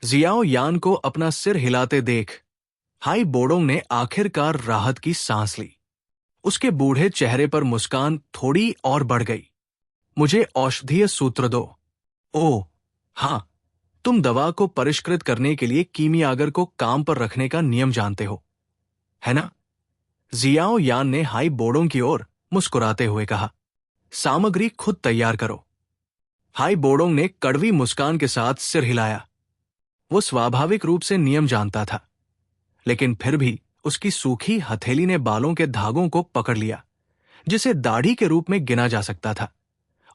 Xiao यान को अपना सिर हिलाते देख हाई बोडोंग ने आखिरकार राहत की सांस ली। उसके बूढ़े चेहरे पर मुस्कान थोड़ी और बढ़ गई। मुझे औषधीय सूत्र दो। ओह हाँ, तुम दवा को परिष्कृत करने के लिए कीमियागर को काम पर रखने का नियम जानते हो, है ना? जियाओ यान ने हाई बोडोंग की ओर मुस्कुराते हुए कहा, सामग्री खुद तैयार करो। हाई बोडोंग ने कड़वी मुस्कान के साथ सिर हिलाया। वो स्वाभाविक रूप से नियम जानता था, लेकिन फिर भी उसकी सूखी हथेली ने बालों के धागों को पकड़ लिया, जिसे दाढ़ी के रूप में गिना जा सकता था,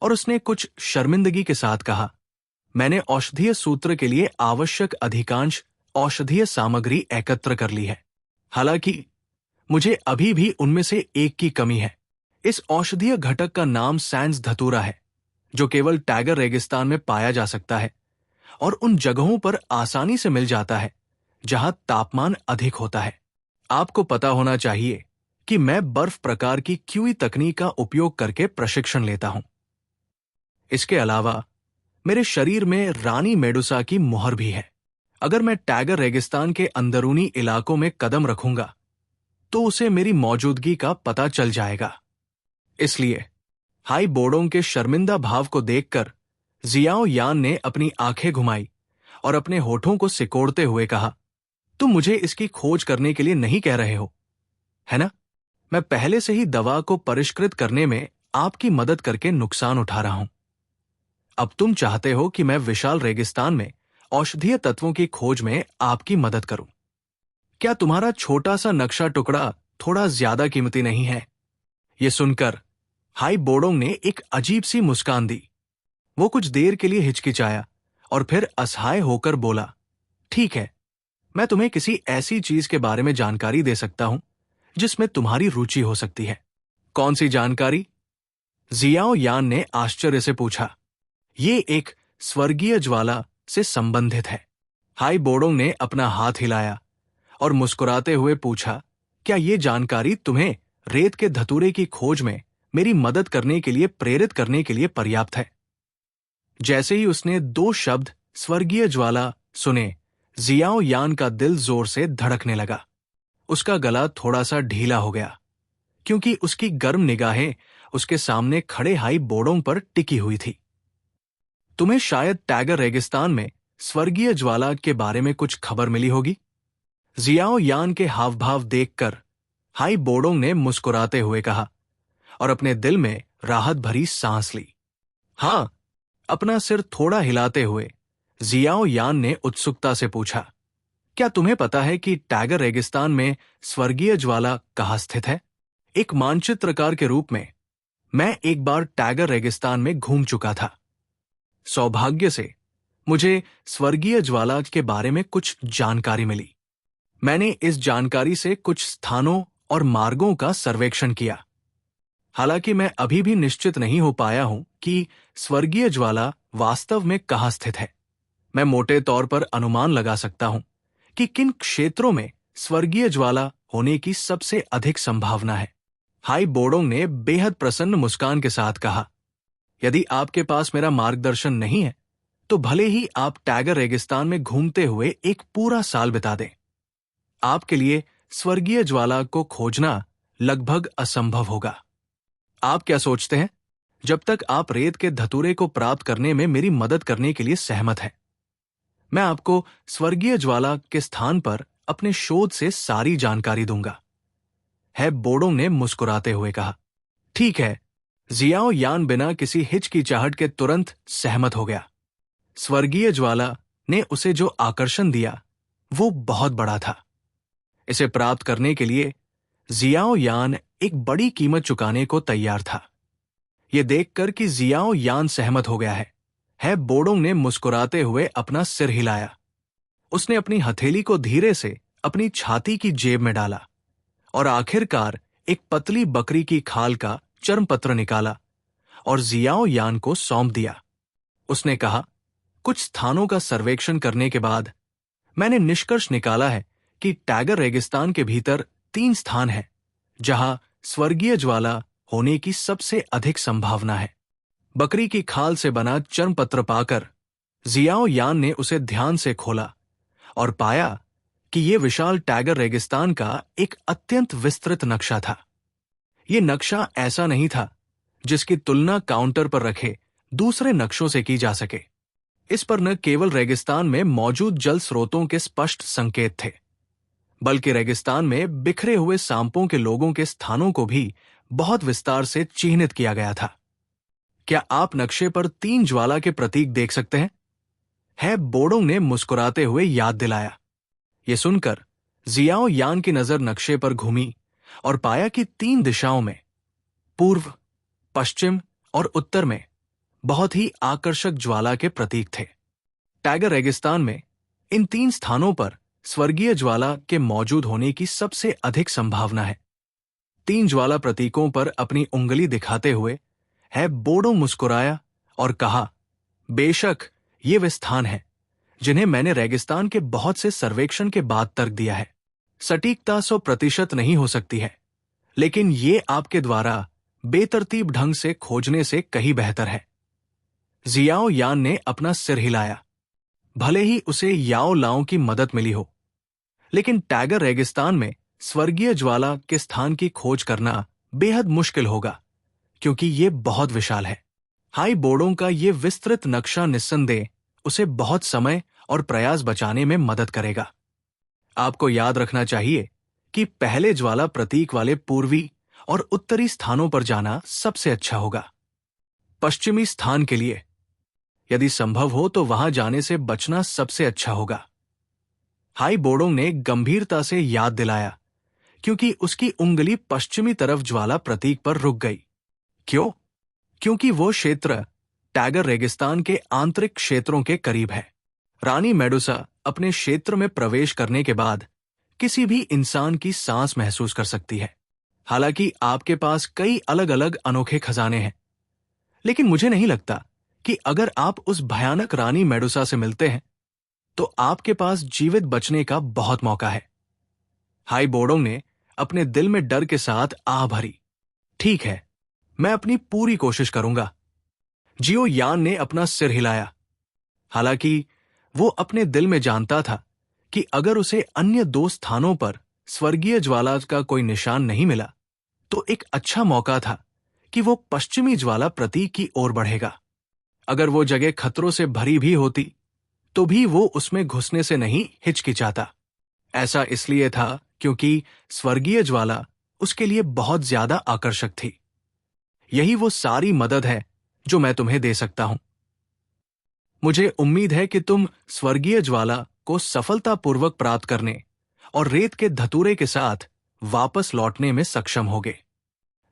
और उसने कुछ शर्मिंदगी के साथ कहा, मैंने औषधीय सूत्र के लिए आवश्यक अधिकांश औषधीय सामग्री एकत्र कर ली है। हालांकि मुझे अभी भी उनमें से एक की कमी है। इस औषधीय घटक का नाम सैंड्स धतूरा है, जो केवल टैगर रेगिस्तान में पाया जा सकता है और उन जगहों पर आसानी से मिल जाता है जहां तापमान अधिक होता है। आपको पता होना चाहिए कि मैं बर्फ प्रकार की क्यूई तकनीक का उपयोग करके प्रशिक्षण लेता हूं। इसके अलावा मेरे शरीर में रानी मेडुसा की मुहर भी है। अगर मैं टैगर रेगिस्तान के अंदरूनी इलाकों में कदम रखूंगा तो उसे मेरी मौजूदगी का पता चल जाएगा। इसलिए हाई बोडोंग के शर्मिंदा भाव को देखकर जियाओ यान ने अपनी आंखें घुमाई और अपने होठों को सिकोड़ते हुए कहा, तुम मुझे इसकी खोज करने के लिए नहीं कह रहे हो, है ना? मैं पहले से ही दवा को परिष्कृत करने में आपकी मदद करके नुकसान उठा रहा हूं। अब तुम चाहते हो कि मैं विशाल रेगिस्तान में औषधीय तत्वों की खोज में आपकी मदद करूं। क्या तुम्हारा छोटा सा नक्शा टुकड़ा थोड़ा ज्यादा कीमती नहीं है? यह सुनकर हाई बोडोंग ने एक अजीब सी मुस्कान दी। वो कुछ देर के लिए हिचकिचाया और फिर असहाय होकर बोला, ठीक है, मैं तुम्हें किसी ऐसी चीज के बारे में जानकारी दे सकता हूं जिसमें तुम्हारी रुचि हो सकती है। कौन सी जानकारी? जियाओ यान ने आश्चर्य से पूछा। ये एक स्वर्गीय ज्वाला से संबंधित है। हाई बोडोंग ने अपना हाथ हिलाया और मुस्कुराते हुए पूछा, क्या ये जानकारी तुम्हें रेत के धतूरे की खोज में मेरी मदद करने के लिए प्रेरित करने के लिए पर्याप्त है? जैसे ही उसने दो शब्द स्वर्गीय ज्वाला सुने, जियाओ यान का दिल जोर से धड़कने लगा। उसका गला थोड़ा सा ढीला हो गया, क्योंकि उसकी गर्म निगाहें उसके सामने खड़े हाई बोडोंग पर टिकी हुई थी। तुम्हें शायद टैगर रेगिस्तान में स्वर्गीय ज्वाला के बारे में कुछ खबर मिली होगी। जियाओ यान के हाव भाव देखकर हाई बोडोंग ने मुस्कुराते हुए कहा और अपने दिल में राहत भरी सांस ली। हां, अपना सिर थोड़ा हिलाते हुए जियाओ यान ने उत्सुकता से पूछा, क्या तुम्हें पता है कि टैगर रेगिस्तान में स्वर्गीय ज्वाला कहाँ स्थित है? एक मानचित्रकार के रूप में मैं एक बार टैगर रेगिस्तान में घूम चुका था। सौभाग्य से मुझे स्वर्गीय ज्वाला के बारे में कुछ जानकारी मिली। मैंने इस जानकारी से कुछ स्थानों और मार्गों का सर्वेक्षण किया। हालांकि मैं अभी भी निश्चित नहीं हो पाया हूं कि स्वर्गीय ज्वाला वास्तव में कहाँ स्थित है। मैं मोटे तौर पर अनुमान लगा सकता हूं कि किन क्षेत्रों में स्वर्गीय ज्वाला होने की सबसे अधिक संभावना है। हाई बोडोंग ने बेहद प्रसन्न मुस्कान के साथ कहा, यदि आपके पास मेरा मार्गदर्शन नहीं है तो भले ही आप टैगर रेगिस्तान में घूमते हुए एक पूरा साल बिता दें। आपके लिए स्वर्गीय ज्वाला को खोजना लगभग असंभव होगा। आप क्या सोचते हैं? जब तक आप रेत के धतूरे को प्राप्त करने में मेरी मदद करने के लिए सहमत हैं, मैं आपको स्वर्गीय ज्वाला के स्थान पर अपने शोध से सारी जानकारी दूंगा। है बोडोंग ने मुस्कुराते हुए कहा। ठीक है। जियाओ यान बिना किसी हिचकिचाहट के तुरंत सहमत हो गया। स्वर्गीय ज्वाला ने उसे जो आकर्षण दिया वो बहुत बड़ा था। इसे प्राप्त करने के लिए जियाओ यान एक बड़ी कीमत चुकाने को तैयार था। यह देखकर कि जियाओ यान सहमत हो गया है बोडोंग ने मुस्कुराते हुए अपना सिर हिलाया। उसने अपनी हथेली को धीरे से अपनी छाती की जेब में डाला और आखिरकार एक पतली बकरी की खाल का चर्मपत्र निकाला और जियाओ यान को सौंप दिया। उसने कहा, कुछ स्थानों का सर्वेक्षण करने के बाद मैंने निष्कर्ष निकाला है कि टैगर रेगिस्तान के भीतर 3 स्थान हैं जहां स्वर्गीय ज्वाला होने की सबसे अधिक संभावना है। बकरी की खाल से बना चर्मपत्र पाकर जियाओ यान ने उसे ध्यान से खोला और पाया कि ये विशाल टैगर रेगिस्तान का एक अत्यंत विस्तृत नक्शा था। ये नक्शा ऐसा नहीं था जिसकी तुलना काउंटर पर रखे दूसरे नक्शों से की जा सके। इस पर न केवल रेगिस्तान में मौजूद जल स्रोतों के स्पष्ट संकेत थे, बल्कि रेगिस्तान में बिखरे हुए सांपों के लोगों के स्थानों को भी बहुत विस्तार से चिह्नित किया गया था। क्या आप नक्शे पर 3 ज्वाला के प्रतीक देख सकते हैं? है बोडोंग ने मुस्कुराते हुए याद दिलाया। यह सुनकर जियाओ यान की नजर नक्शे पर घूमी और पाया कि 3 दिशाओं में, पूर्व, पश्चिम और उत्तर में बहुत ही आकर्षक ज्वाला के प्रतीक थे। टैगर रेगिस्तान में इन 3 स्थानों पर स्वर्गीय ज्वाला के मौजूद होने की सबसे अधिक संभावना है। 3 ज्वाला प्रतीकों पर अपनी उंगली दिखाते हुए है बोडोंग मुस्कुराया और कहा, बेशक ये वे स्थान हैं जिन्हें मैंने रेगिस्तान के बहुत से सर्वेक्षण के बाद तर्क दिया है। सटीकता 100% नहीं हो सकती है, लेकिन ये आपके द्वारा बेतरतीब ढंग से खोजने से कहीं बेहतर है। जियाओ यान ने अपना सिर हिलाया। भले ही उसे याओ लाओ की मदद मिली हो, लेकिन टैगर रेगिस्तान में स्वर्गीय ज्वाला के स्थान की खोज करना बेहद मुश्किल होगा, क्योंकि ये बहुत विशाल है। हाई बोर्डों का ये विस्तृत नक्शा निस्संदेह उसे बहुत समय और प्रयास बचाने में मदद करेगा। आपको याद रखना चाहिए कि पहले ज्वाला प्रतीक वाले पूर्वी और उत्तरी स्थानों पर जाना सबसे अच्छा होगा। पश्चिमी स्थान के लिए यदि संभव हो तो वहां जाने से बचना सबसे अच्छा होगा। हाई बोडोंग ने गंभीरता से याद दिलाया, क्योंकि उसकी उंगली पश्चिमी तरफ ज्वाला प्रतीक पर रुक गई। क्यों? क्योंकि वो क्षेत्र टैगर रेगिस्तान के आंतरिक क्षेत्रों के करीब है। रानी मेडुसा अपने क्षेत्र में प्रवेश करने के बाद किसी भी इंसान की सांस महसूस कर सकती है। हालांकि आपके पास कई अलग अलग अनोखे खजाने हैं, लेकिन मुझे नहीं लगता कि अगर आप उस भयानक रानी मेडुसा से मिलते हैं तो आपके पास जीवित बचने का बहुत मौका है। हाई बोडोंग ने अपने दिल में डर के साथ आह भरी। ठीक है, मैं अपनी पूरी कोशिश करूंगा। जियो यान ने अपना सिर हिलाया। हालांकि वो अपने दिल में जानता था कि अगर उसे अन्य 2 स्थानों पर स्वर्गीय ज्वाला का कोई निशान नहीं मिला तो एक अच्छा मौका था कि वो पश्चिमी ज्वाला प्रतीक की ओर बढ़ेगा। अगर वो जगह खतरों से भरी भी होती तो भी वो उसमें घुसने से नहीं हिचकिचाता। ऐसा इसलिए था क्योंकि स्वर्गीय ज्वाला उसके लिए बहुत ज्यादा आकर्षक थी। यही वो सारी मदद है जो मैं तुम्हें दे सकता हूं। मुझे उम्मीद है कि तुम स्वर्गीय ज्वाला को सफलतापूर्वक प्राप्त करने और रेत के धतूरे के साथ वापस लौटने में सक्षम होगे।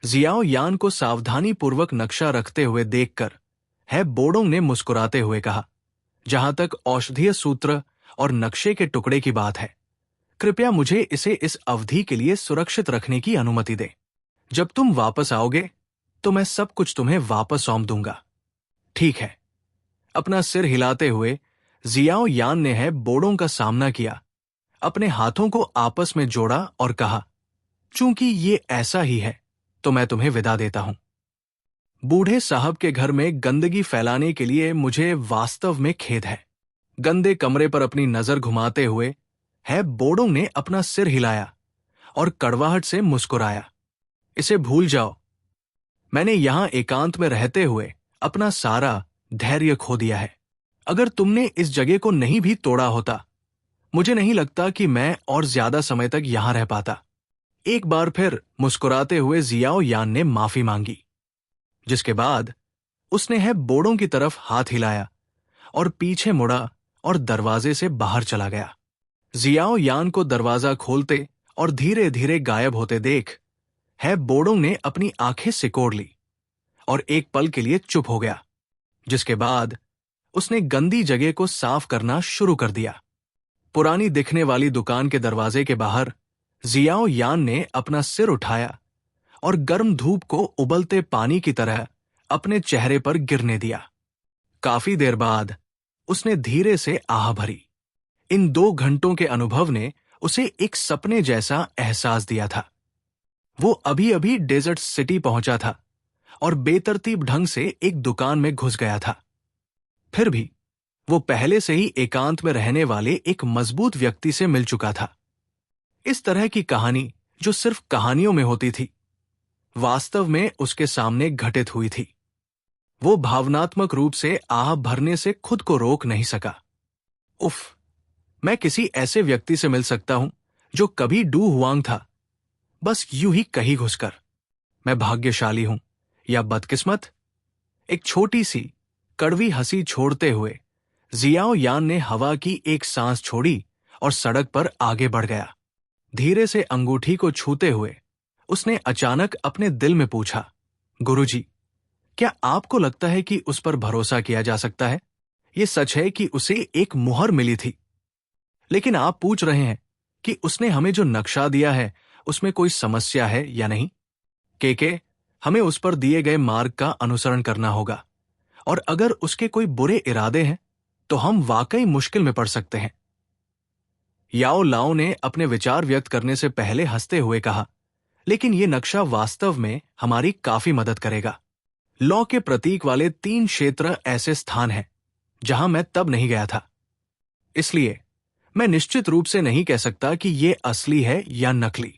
जियाओ यान को सावधानीपूर्वक नक्शा रखते हुए देखकर है बोडोंग ने मुस्कुराते हुए कहा, जहां तक औषधीय सूत्र और नक्शे के टुकड़े की बात है, कृपया मुझे इसे इस अवधि के लिए सुरक्षित रखने की अनुमति दे। जब तुम वापस आओगे तो मैं सब कुछ तुम्हें वापस सौंप दूंगा। ठीक है। अपना सिर हिलाते हुए जियाओ यान ने है बोडोंग का सामना किया, अपने हाथों को आपस में जोड़ा और कहा, चूंकि ये ऐसा ही है तो मैं तुम्हें विदा देता हूं। बूढ़े साहब के घर में गंदगी फैलाने के लिए मुझे वास्तव में खेद है। गंदे कमरे पर अपनी नजर घुमाते हुए है बोडोंग ने अपना सिर हिलाया और कड़वाहट से मुस्कुराया। इसे भूल जाओ। मैंने यहां एकांत में रहते हुए अपना सारा धैर्य खो दिया है। अगर तुमने इस जगह को नहीं भी तोड़ा होता, मुझे नहीं लगता कि मैं और ज्यादा समय तक यहां रह पाता। एक बार फिर मुस्कुराते हुए जियाओ यान ने माफी मांगी, जिसके बाद उसने है बोडोंग की तरफ हाथ हिलाया और पीछे मुड़ा और दरवाजे से बाहर चला गया। जियाओ यान को दरवाजा खोलते और धीरे धीरे गायब होते देख है बोडोंग ने अपनी आंखें सिकोड़ ली और एक पल के लिए चुप हो गया, जिसके बाद उसने गंदी जगह को साफ करना शुरू कर दिया। पुरानी दिखने वाली दुकान के दरवाजे के बाहर जियाओ यान ने अपना सिर उठाया और गर्म धूप को उबलते पानी की तरह अपने चेहरे पर गिरने दिया। काफी देर बाद उसने धीरे से आह भरी। इन 2 घंटों के अनुभव ने उसे एक सपने जैसा एहसास दिया था। वो अभी अभी डेजर्ट सिटी पहुंचा था और बेतरतीब ढंग से एक दुकान में घुस गया था। फिर भी वो पहले से ही एकांत में रहने वाले एक मजबूत व्यक्ति से मिल चुका था। इस तरह की कहानी जो सिर्फ कहानियों में होती थी, वास्तव में उसके सामने घटित हुई थी। वो भावनात्मक रूप से आह भरने से खुद को रोक नहीं सका। उफ, मैं किसी ऐसे व्यक्ति से मिल सकता हूं जो कभी डू हुआंग था, बस यूं ही कहीं घुसकर। मैं भाग्यशाली हूं या बदकिस्मत? एक छोटी सी कड़वी हंसी छोड़ते हुए जियाओ यान ने हवा की एक सांस छोड़ी और सड़क पर आगे बढ़ गया। धीरे से अंगूठी को छूते हुए उसने अचानक अपने दिल में पूछा, गुरुजी, क्या आपको लगता है कि उस पर भरोसा किया जा सकता है? ये सच है कि उसे एक मुहर मिली थी, लेकिन आप पूछ रहे हैं कि उसने हमें जो नक्शा दिया है उसमें कोई समस्या है या नहीं? केके, हमें उस पर दिए गए मार्ग का अनुसरण करना होगा, और अगर उसके कोई बुरे इरादे हैं तो हम वाकई मुश्किल में पड़ सकते हैं। याओ लाओ ने अपने विचार व्यक्त करने से पहले हंसते हुए कहा, लेकिन यह नक्शा वास्तव में हमारी काफी मदद करेगा। लॉ के प्रतीक वाले 3 क्षेत्र ऐसे स्थान हैं जहां मैं तब नहीं गया था, इसलिए मैं निश्चित रूप से नहीं कह सकता कि यह असली है या नकली।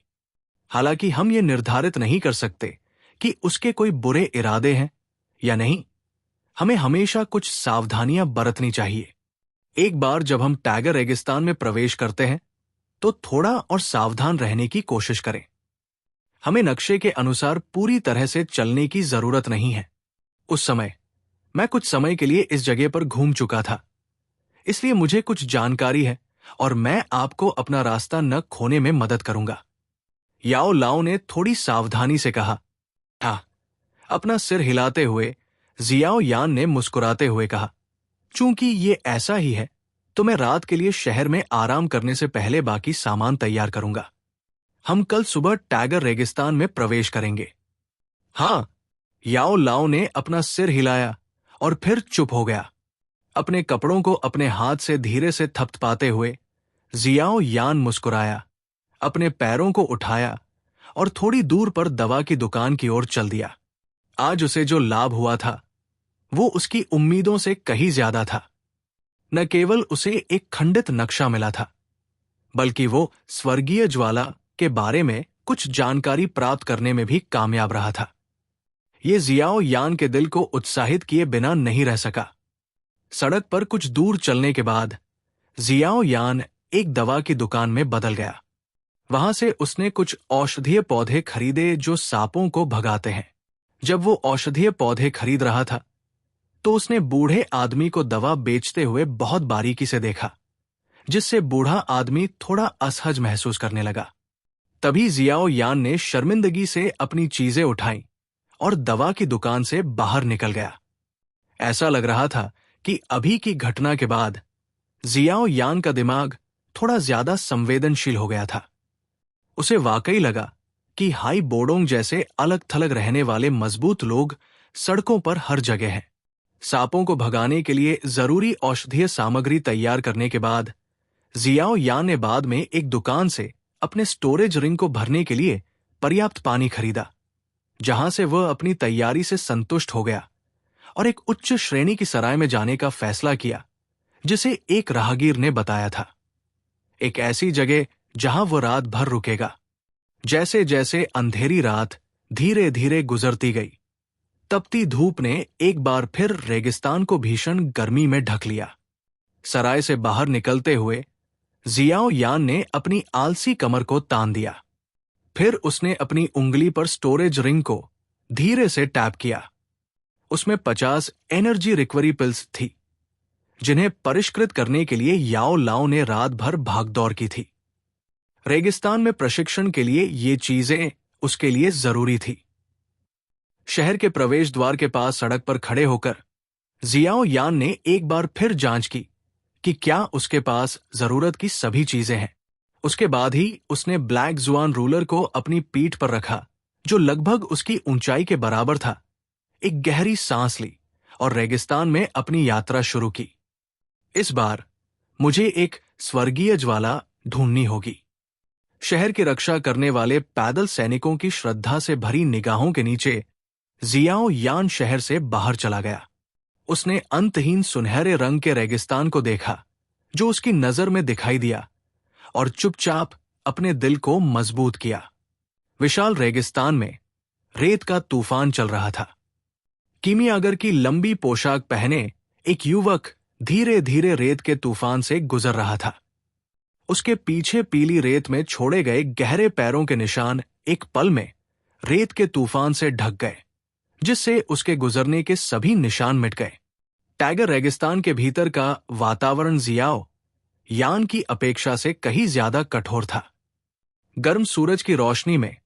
हालांकि हम ये निर्धारित नहीं कर सकते कि उसके कोई बुरे इरादे हैं या नहीं। हमें हमेशा कुछ सावधानियां बरतनी चाहिए। एक बार जब हम टैगर रेगिस्तान में प्रवेश करते हैं तो थोड़ा और सावधान रहने की कोशिश करें। हमें नक्शे के अनुसार पूरी तरह से चलने की जरूरत नहीं है। उस समय मैं कुछ समय के लिए इस जगह पर घूम चुका था, इसलिए मुझे कुछ जानकारी है और मैं आपको अपना रास्ता न खोने में मदद करूंगा। याओ लाओ ने थोड़ी सावधानी से कहा। हाँ, अपना सिर हिलाते हुए जियाओ यान ने मुस्कुराते हुए कहा, चूंकि ये ऐसा ही है तो मैं रात के लिए शहर में आराम करने से पहले बाकी सामान तैयार करूंगा। हम कल सुबह टैगर रेगिस्तान में प्रवेश करेंगे। हाँ, याओ लाओ ने अपना सिर हिलाया और फिर चुप हो गया। अपने कपड़ों को अपने हाथ से धीरे से थपथपाते हुए जियाओ यान मुस्कुराया, अपने पैरों को उठाया और थोड़ी दूर पर दवा की दुकान की ओर चल दिया। आज उसे जो लाभ हुआ था वो उसकी उम्मीदों से कहीं ज्यादा था। न केवल उसे एक खंडित नक्शा मिला था, बल्कि वो स्वर्गीय ज्वाला के बारे में कुछ जानकारी प्राप्त करने में भी कामयाब रहा था। ये जियाओ यान के दिल को उत्साहित किए बिना नहीं रह सका। सड़क पर कुछ दूर चलने के बाद जियाओ यान एक दवा की दुकान में बदल गया। वहां से उसने कुछ औषधीय पौधे खरीदे जो सांपों को भगाते हैं। जब वो औषधीय पौधे खरीद रहा था तो उसने बूढ़े आदमी को दवा बेचते हुए बहुत बारीकी से देखा, जिससे बूढ़ा आदमी थोड़ा असहज महसूस करने लगा। तभी जियाओ यान ने शर्मिंदगी से अपनी चीजें उठाई और दवा की दुकान से बाहर निकल गया। ऐसा लग रहा था कि अभी की घटना के बाद जियाओ यान का दिमाग थोड़ा ज्यादा संवेदनशील हो गया था। उसे वाकई लगा कि हाई बोडोंग जैसे अलग थलग रहने वाले मजबूत लोग सड़कों पर हर जगह हैं। सांपों को भगाने के लिए जरूरी औषधीय सामग्री तैयार करने के बाद जियाओ यान ने बाद में एक दुकान से अपने स्टोरेज रिंग को भरने के लिए पर्याप्त पानी खरीदा, जहां से वह अपनी तैयारी से संतुष्ट हो गया और एक उच्च श्रेणी की सराय में जाने का फैसला किया, जिसे एक राहगीर ने बताया था। एक ऐसी जगह जहां वह रात भर रुकेगा। जैसे जैसे अंधेरी रात धीरे धीरे गुजरती गई, तपती धूप ने एक बार फिर रेगिस्तान को भीषण गर्मी में ढक लिया। सराय से बाहर निकलते हुए जियाओ यान ने अपनी आलसी कमर को तान दिया। फिर उसने अपनी उंगली पर स्टोरेज रिंग को धीरे से टैप किया। उसमें 50 एनर्जी रिकवरी पिल्स थी, जिन्हें परिष्कृत करने के लिए याओ लाओ ने रात भर भागदौड़ की थी। रेगिस्तान में प्रशिक्षण के लिए ये चीजें उसके लिए जरूरी थी। शहर के प्रवेश द्वार के पास सड़क पर खड़े होकर जियाओ यान ने एक बार फिर जांच की कि क्या उसके पास जरूरत की सभी चीजें हैं। उसके बाद ही उसने ब्लैक जुआन रूलर को अपनी पीठ पर रखा, जो लगभग उसकी ऊंचाई के बराबर था। एक गहरी सांस ली और रेगिस्तान में अपनी यात्रा शुरू की। इस बार मुझे एक स्वर्गीय ज्वाला ढूंढनी होगी। शहर की रक्षा करने वाले पैदल सैनिकों की श्रद्धा से भरी निगाहों के नीचे जियाओ यान शहर से बाहर चला गया। उसने अंतहीन सुनहरे रंग के रेगिस्तान को देखा जो उसकी नजर में दिखाई दिया, और चुपचाप अपने दिल को मजबूत किया। विशाल रेगिस्तान में रेत का तूफान चल रहा था। कीमियागर की लंबी पोशाक पहने एक युवक धीरे धीरे रेत के तूफान से गुजर रहा था। उसके पीछे पीली रेत में छोड़े गए गहरे पैरों के निशान एक पल में रेत के तूफान से ढक गए, जिससे उसके गुजरने के सभी निशान मिट गए। टाइगर रेगिस्तान के भीतर का वातावरण जियाओ यान की अपेक्षा से कहीं ज्यादा कठोर था। गर्म सूरज की रोशनी में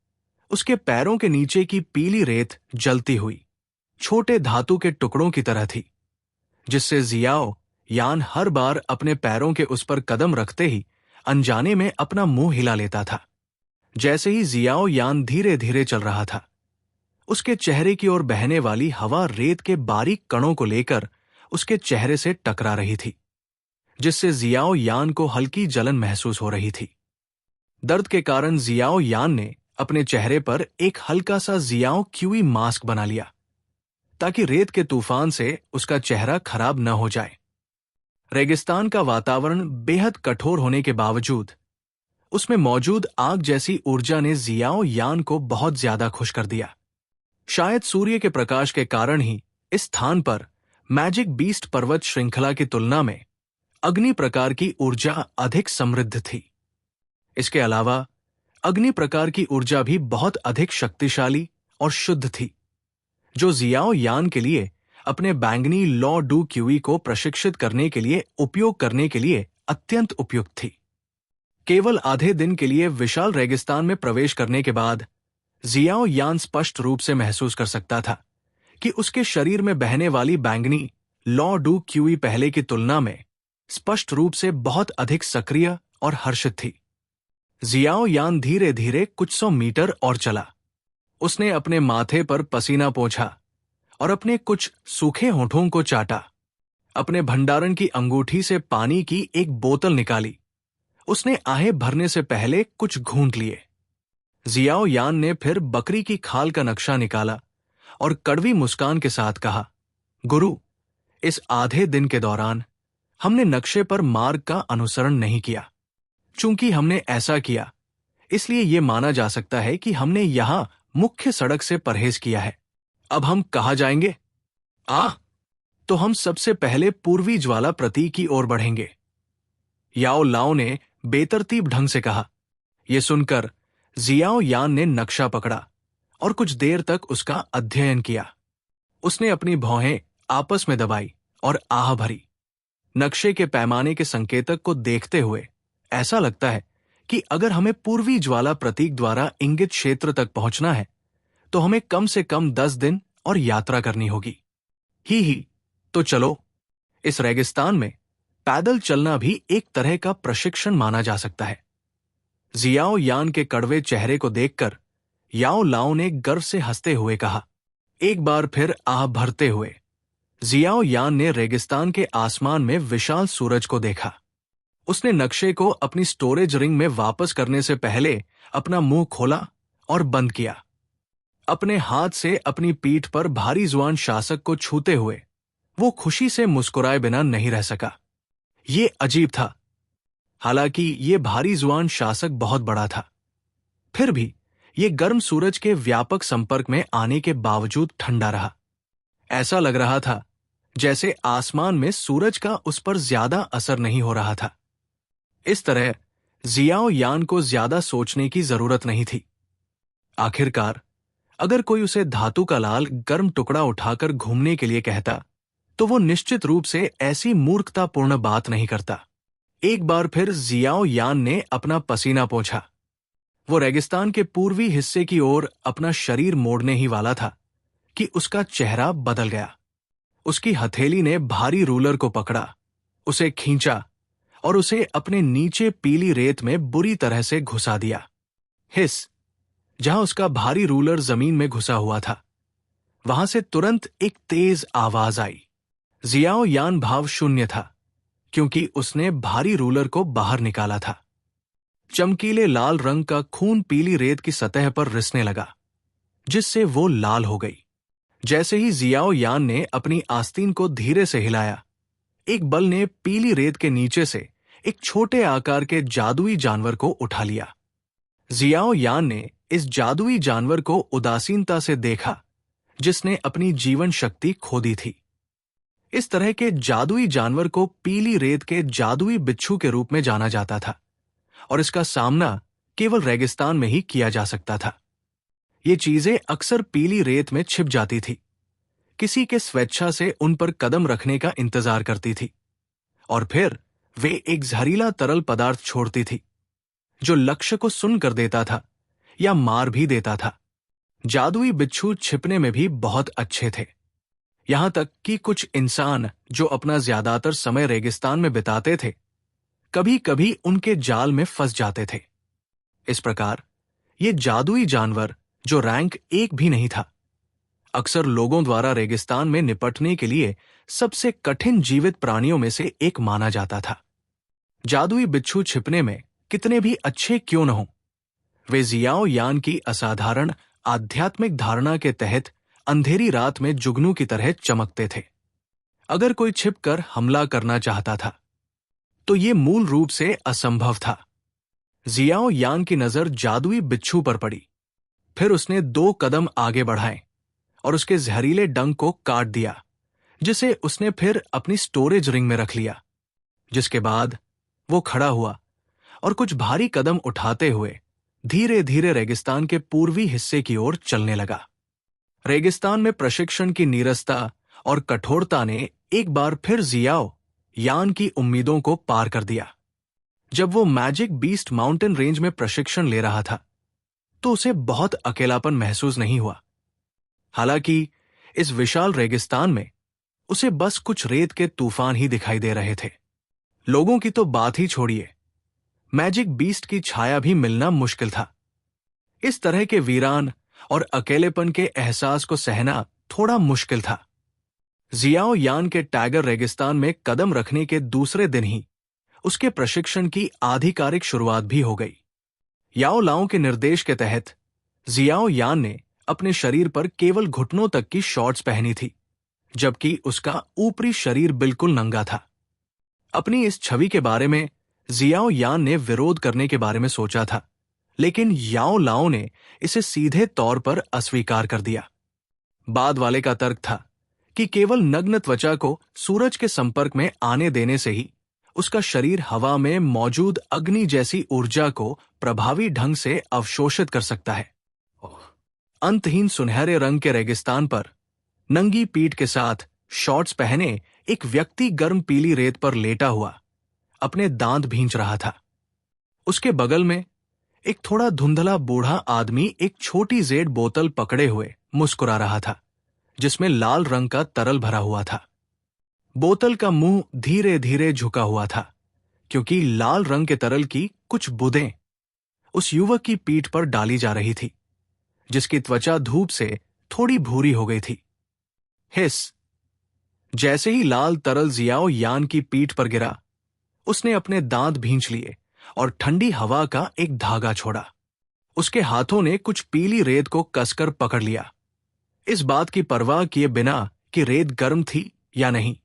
उसके पैरों के नीचे की पीली रेत जलती हुई छोटे धातु के टुकड़ों की तरह थी, जिससे जियाओ यान हर बार अपने पैरों के उस पर कदम रखते ही अनजाने में अपना मुंह हिला लेता था। जैसे ही जियाओ यान धीरे धीरे चल रहा था, उसके चेहरे की ओर बहने वाली हवा रेत के बारीक कणों को लेकर उसके चेहरे से टकरा रही थी, जिससे जियाओ यान को हल्की जलन महसूस हो रही थी। दर्द के कारण जियाओ यान ने अपने चेहरे पर एक हल्का सा जियाओ क्यूई मास्क बना लिया, ताकि रेत के तूफान से उसका चेहरा खराब न हो जाए। रेगिस्तान का वातावरण बेहद कठोर होने के बावजूद उसमें मौजूद आग जैसी ऊर्जा ने जियाओ यान को बहुत ज्यादा खुश कर दिया। शायद सूर्य के प्रकाश के कारण ही इस स्थान पर मैजिक बीस्ट पर्वत श्रृंखला की तुलना में अग्नि प्रकार की ऊर्जा अधिक समृद्ध थी। इसके अलावा अग्नि प्रकार की ऊर्जा भी बहुत अधिक शक्तिशाली और शुद्ध थी, जो जियाओ यान के लिए अपने बैंगनी लॉ डू क्यूई को प्रशिक्षित करने के लिए उपयोग करने के लिए अत्यंत उपयुक्त थी। केवल आधे दिन के लिए विशाल रेगिस्तान में प्रवेश करने के बाद जियाओ यान स्पष्ट रूप से महसूस कर सकता था कि उसके शरीर में बहने वाली बैंगनी लॉ डू क्यूई पहले की तुलना में स्पष्ट रूप से बहुत अधिक सक्रिय और हर्षित थी। जियाओ यान धीरे धीरे कुछ सौ मीटर और चला। उसने अपने माथे पर पसीना पोंछा और अपने कुछ सूखे होठों को चाटा। अपने भंडारण की अंगूठी से पानी की एक बोतल निकाली। उसने आहें भरने से पहले कुछ घूंट लिए। जियाओ यान ने फिर बकरी की खाल का नक्शा निकाला और कड़वी मुस्कान के साथ कहा, गुरु, इस आधे दिन के दौरान हमने नक्शे पर मार्ग का अनुसरण नहीं किया। चूंकि हमने ऐसा किया, इसलिए यह माना जा सकता है कि हमने यहां मुख्य सड़क से परहेज किया है। अब हम कहाँ जाएंगे? तो हम सबसे पहले पूर्वी ज्वाला प्रतीक की ओर बढ़ेंगे, याओ लाओ ने बेतरतीब ढंग से कहा। यह सुनकर जियाओ यान ने नक्शा पकड़ा और कुछ देर तक उसका अध्ययन किया। उसने अपनी भौहें आपस में दबाई और आह भरी। नक्शे के पैमाने के संकेतक को देखते हुए ऐसा लगता है कि अगर हमें पूर्वी ज्वाला प्रतीक द्वारा इंगित क्षेत्र तक पहुंचना है तो हमें कम से कम 10 दिन और यात्रा करनी होगी। ही तो चलो, इस रेगिस्तान में पैदल चलना भी एक तरह का प्रशिक्षण माना जा सकता है। जियाओ यान के कड़वे चेहरे को देखकर याओ लाओ ने गर्व से हंसते हुए कहा। एक बार फिर आह भरते हुए जियाओ यान ने रेगिस्तान के आसमान में विशाल सूरज को देखा। उसने नक्शे को अपनी स्टोरेज रिंग में वापस करने से पहले अपना मुंह खोला और बंद किया। अपने हाथ से अपनी पीठ पर भारी जुआन शासक को छूते हुए वो खुशी से मुस्कुराए बिना नहीं रह सका। ये अजीब था। हालांकि ये भारी जुआन शासक बहुत बड़ा था, फिर भी ये गर्म सूरज के व्यापक संपर्क में आने के बावजूद ठंडा रहा। ऐसा लग रहा था जैसे आसमान में सूरज का उस पर ज्यादा असर नहीं हो रहा था। इस तरह जियाओ यान को ज्यादा सोचने की जरूरत नहीं थी। आखिरकार अगर कोई उसे धातु का लाल गर्म टुकड़ा उठाकर घूमने के लिए कहता तो वो निश्चित रूप से ऐसी मूर्खतापूर्ण बात नहीं करता। एक बार फिर जियाओ यान ने अपना पसीना पोंछा। वो रेगिस्तान के पूर्वी हिस्से की ओर अपना शरीर मोड़ने ही वाला था कि उसका चेहरा बदल गया। उसकी हथेली ने भारी रूलर को पकड़ा, उसे खींचा और उसे अपने नीचे पीली रेत में बुरी तरह से घुसा दिया। हिस, जहां उसका भारी रूलर जमीन में घुसा हुआ था, वहां से तुरंत एक तेज आवाज आई। जियाओ यान भाव शून्य था क्योंकि उसने भारी रूलर को बाहर निकाला था। चमकीले लाल रंग का खून पीली रेत की सतह पर रिसने लगा, जिससे वो लाल हो गई। जैसे ही जियाओ यान ने अपनी आस्तीन को धीरे से हिलाया, एक बल ने पीली रेत के नीचे से एक छोटे आकार के जादुई जानवर को उठा लिया। जियाओ यान ने इस जादुई जानवर को उदासीनता से देखा, जिसने अपनी जीवन शक्ति खो दी थी। इस तरह के जादुई जानवर को पीली रेत के जादुई बिच्छू के रूप में जाना जाता था और इसका सामना केवल रेगिस्तान में ही किया जा सकता था। ये चीजें अक्सर पीली रेत में छिप जाती थी, किसी के स्वेच्छा से उन पर कदम रखने का इंतजार करती थी और फिर वे एक जहरीला तरल पदार्थ छोड़ती थी जो लक्ष्य को सुन कर देता था या मार भी देता था। जादुई बिच्छू छिपने में भी बहुत अच्छे थे, यहां तक कि कुछ इंसान जो अपना ज्यादातर समय रेगिस्तान में बिताते थे, कभी कभी उनके जाल में फंस जाते थे। इस प्रकार ये जादुई जानवर, जो रैंक 1 भी नहीं था, अक्सर लोगों द्वारा रेगिस्तान में निपटने के लिए सबसे कठिन जीवित प्राणियों में से एक माना जाता था। जादुई बिच्छू छिपने में कितने भी अच्छे क्यों न हों, वे जियाओ यान की असाधारण आध्यात्मिक धारणा के तहत अंधेरी रात में जुगनू की तरह चमकते थे। अगर कोई छिपकर हमला करना चाहता था तो ये मूल रूप से असंभव था। जियाओ यान की नजर जादुई बिच्छू पर पड़ी, फिर उसने 2 कदम आगे बढ़ाए और उसके जहरीले डंक को काट दिया, जिसे उसने फिर अपनी स्टोरेज रिंग में रख लिया। जिसके बाद वो खड़ा हुआ और कुछ भारी कदम उठाते हुए धीरे धीरे रेगिस्तान के पूर्वी हिस्से की ओर चलने लगा। रेगिस्तान में प्रशिक्षण की नीरसता और कठोरता ने एक बार फिर जियाओ यान की उम्मीदों को पार कर दिया। जब वो मैजिक बीस्ट माउंटेन रेंज में प्रशिक्षण ले रहा था तो उसे बहुत अकेलापन महसूस नहीं हुआ। हालांकि इस विशाल रेगिस्तान में उसे बस कुछ रेत के तूफान ही दिखाई दे रहे थे। लोगों की तो बात ही छोड़िए, मैजिक बीस्ट की छाया भी मिलना मुश्किल था। इस तरह के वीरान और अकेलेपन के एहसास को सहना थोड़ा मुश्किल था। जियाओ यान के टाइगर रेगिस्तान में कदम रखने के दूसरे दिन ही उसके प्रशिक्षण की आधिकारिक शुरुआत भी हो गई। याओ लाओ के निर्देश के तहत जियाओ यान ने अपने शरीर पर केवल घुटनों तक की शॉर्ट्स पहनी थी, जबकि उसका ऊपरी शरीर बिल्कुल नंगा था। अपनी इस छवि के बारे में जियाओ यान ने विरोध करने के बारे में सोचा था, लेकिन याओ लाओ ने इसे सीधे तौर पर अस्वीकार कर दिया। बाद वाले का तर्क था कि केवल नग्न त्वचा को सूरज के संपर्क में आने देने से ही उसका शरीर हवा में मौजूद अग्नि जैसी ऊर्जा को प्रभावी ढंग से अवशोषित कर सकता है। अंतहीन सुनहरे रंग के रेगिस्तान पर नंगी पीठ के साथ शॉर्ट्स पहने एक व्यक्ति गर्म पीली रेत पर लेटा हुआ अपने दांत भींच रहा था। उसके बगल में एक थोड़ा धुंधला बूढ़ा आदमी एक छोटी जेड बोतल पकड़े हुए मुस्कुरा रहा था, जिसमें लाल रंग का तरल भरा हुआ था। बोतल का मुंह धीरे धीरे झुका हुआ था, क्योंकि लाल रंग के तरल की कुछ बूंदें उस युवक की पीठ पर डाली जा रही थी, जिसकी त्वचा धूप से थोड़ी भूरी हो गई थी। हिस! जैसे ही लाल तरल जियाओ यान की पीठ पर गिरा, उसने अपने दांत भींच लिए और ठंडी हवा का एक धागा छोड़ा। उसके हाथों ने कुछ पीली रेत को कसकर पकड़ लिया, इस बात की परवाह किए बिना कि रेत गर्म थी या नहीं।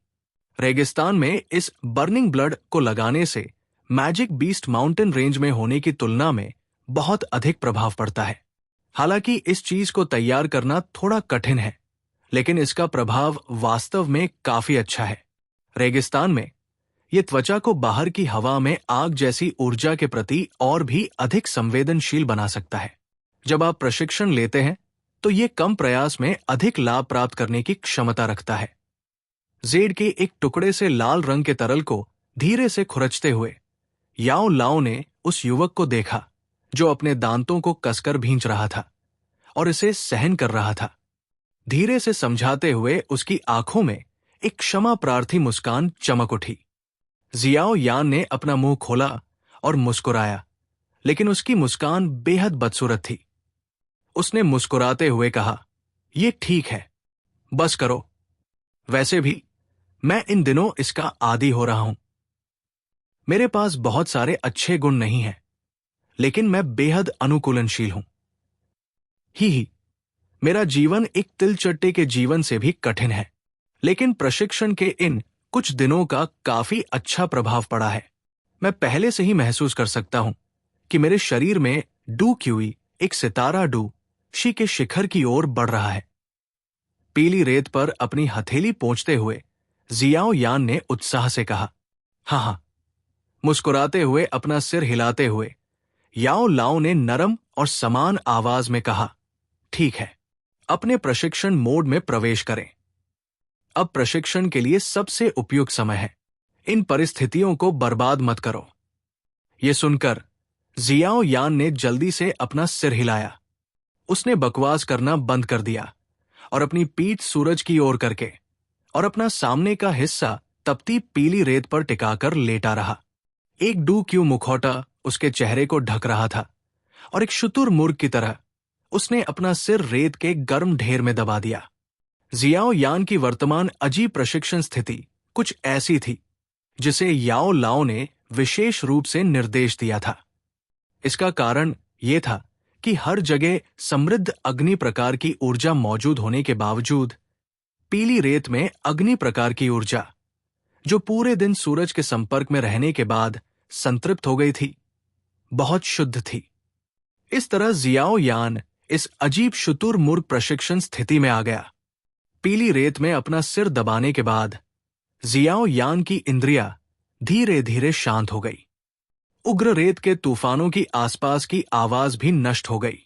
रेगिस्तान में इस बर्निंग ब्लड को लगाने से मैजिक बीस्ट माउंटेन रेंज में होने की तुलना में बहुत अधिक प्रभाव पड़ता है। हालांकि इस चीज को तैयार करना थोड़ा कठिन है, लेकिन इसका प्रभाव वास्तव में काफी अच्छा है। रेगिस्तान में ये त्वचा को बाहर की हवा में आग जैसी ऊर्जा के प्रति और भी अधिक संवेदनशील बना सकता है। जब आप प्रशिक्षण लेते हैं तो ये कम प्रयास में अधिक लाभ प्राप्त करने की क्षमता रखता है। जेड के एक टुकड़े से लाल रंग के तरल को धीरे से खुरचते हुए याओ लाओ ने उस युवक को देखा, जो अपने दांतों को कसकर भींच रहा था और इसे सहन कर रहा था। धीरे से समझाते हुए उसकी आंखों में एक क्षमा प्रार्थी मुस्कान चमक उठी। जियाओ यान ने अपना मुंह खोला और मुस्कुराया, लेकिन उसकी मुस्कान बेहद बदसूरत थी। उसने मुस्कुराते हुए कहा, "ये ठीक है, बस करो। वैसे भी मैं इन दिनों इसका आदी हो रहा हूं। मेरे पास बहुत सारे अच्छे गुण नहीं हैं, लेकिन मैं बेहद अनुकूलनशील हूं। ही, मेरा जीवन एक तिलचट्टे के जीवन से भी कठिन है, लेकिन प्रशिक्षण के इन कुछ दिनों का काफी अच्छा प्रभाव पड़ा है। मैं पहले से ही महसूस कर सकता हूं कि मेरे शरीर में डू क्यूई, एक सितारा डू शी के शिखर की ओर बढ़ रहा है। पीली रेत पर अपनी हथेली पोंछते हुए जियाओ यान ने उत्साह से कहा, हाँ हाँ। मुस्कुराते हुए अपना सिर हिलाते हुए याओ लाओ ने नरम और समान आवाज में कहा, ठीक है, अपने प्रशिक्षण मोड में प्रवेश करें। अब प्रशिक्षण के लिए सबसे उपयुक्त समय है। इन परिस्थितियों को बर्बाद मत करो। ये सुनकर जियाओ यान ने जल्दी से अपना सिर हिलाया। उसने बकवास करना बंद कर दिया और अपनी पीठ सूरज की ओर करके और अपना सामने का हिस्सा तपती पीली रेत पर टिकाकर लेटा रहा। एक डू क्यू मुखौटा उसके चेहरे को ढक रहा था और एक शुतुरमुर्ग की तरह उसने अपना सिर रेत के गर्म ढेर में दबा दिया। जियाओ यान की वर्तमान अजीब प्रशिक्षण स्थिति कुछ ऐसी थी जिसे याओ लाओ ने विशेष रूप से निर्देश दिया था। इसका कारण यह था कि हर जगह समृद्ध अग्नि प्रकार की ऊर्जा मौजूद होने के बावजूद पीली रेत में अग्नि प्रकार की ऊर्जा, जो पूरे दिन सूरज के संपर्क में रहने के बाद संतृप्त हो गई थी, बहुत शुद्ध थी। इस तरह जियाओ यान इस अजीब शुतुरमुर्ग प्रशिक्षण स्थिति में आ गया। पीली रेत में अपना सिर दबाने के बाद जियाओ यान की इंद्रियां धीरे धीरे शांत हो गई। उग्र रेत के तूफानों की आसपास की आवाज भी नष्ट हो गई।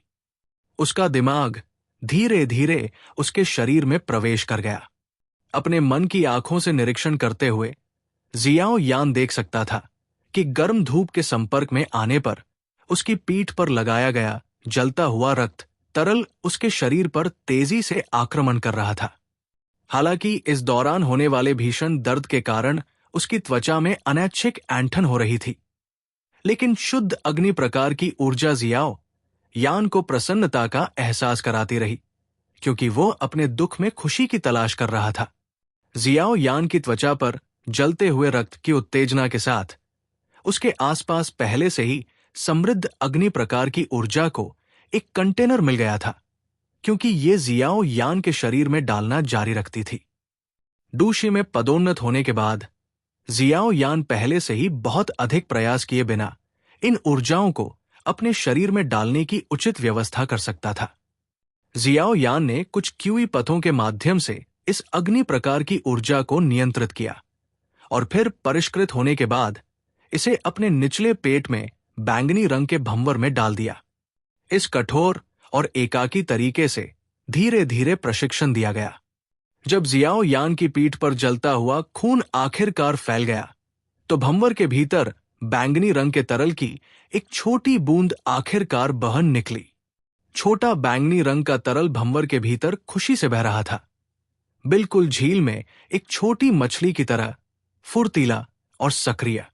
उसका दिमाग धीरे धीरे उसके शरीर में प्रवेश कर गया। अपने मन की आंखों से निरीक्षण करते हुए जियाओ यान देख सकता था कि गर्म धूप के संपर्क में आने पर उसकी पीठ पर लगाया गया जलता हुआ रक्त तरल उसके शरीर पर तेजी से आक्रमण कर रहा था। हालांकि इस दौरान होने वाले भीषण दर्द के कारण उसकी त्वचा में अनैच्छिक ऐंठन हो रही थी, लेकिन शुद्ध अग्नि प्रकार की ऊर्जा जियाओ यान को प्रसन्नता का एहसास कराती रही, क्योंकि वो अपने दुख में खुशी की तलाश कर रहा था। जियाओ यान की त्वचा पर जलते हुए रक्त की उत्तेजना के साथ उसके आसपास पहले से ही समृद्ध अग्नि प्रकार की ऊर्जा को एक कंटेनर मिल गया था, क्योंकि ये जियाओ यान के शरीर में डालना जारी रखती थी। डूशी में पदोन्नत होने के बाद जियाओ यान पहले से ही बहुत अधिक प्रयास किए बिना इन ऊर्जाओं को अपने शरीर में डालने की उचित व्यवस्था कर सकता था। जियाओ यान ने कुछ क्यूई पथों के माध्यम से इस अग्नि प्रकार की ऊर्जा को नियंत्रित किया और फिर परिष्कृत होने के बाद इसे अपने निचले पेट में बैंगनी रंग के भंवर में डाल दिया। इस कठोर और एकाकी तरीके से धीरे धीरे प्रशिक्षण दिया गया। जब जियाओ यान की पीठ पर जलता हुआ खून आखिरकार फैल गया, तो भंवर के भीतर बैंगनी रंग के तरल की एक छोटी बूंद आखिरकार बहन निकली। छोटा बैंगनी रंग का तरल भंवर के भीतर खुशी से बह रहा था, बिल्कुल झील में एक छोटी मछली की तरह, फुर्तीला और सक्रिय।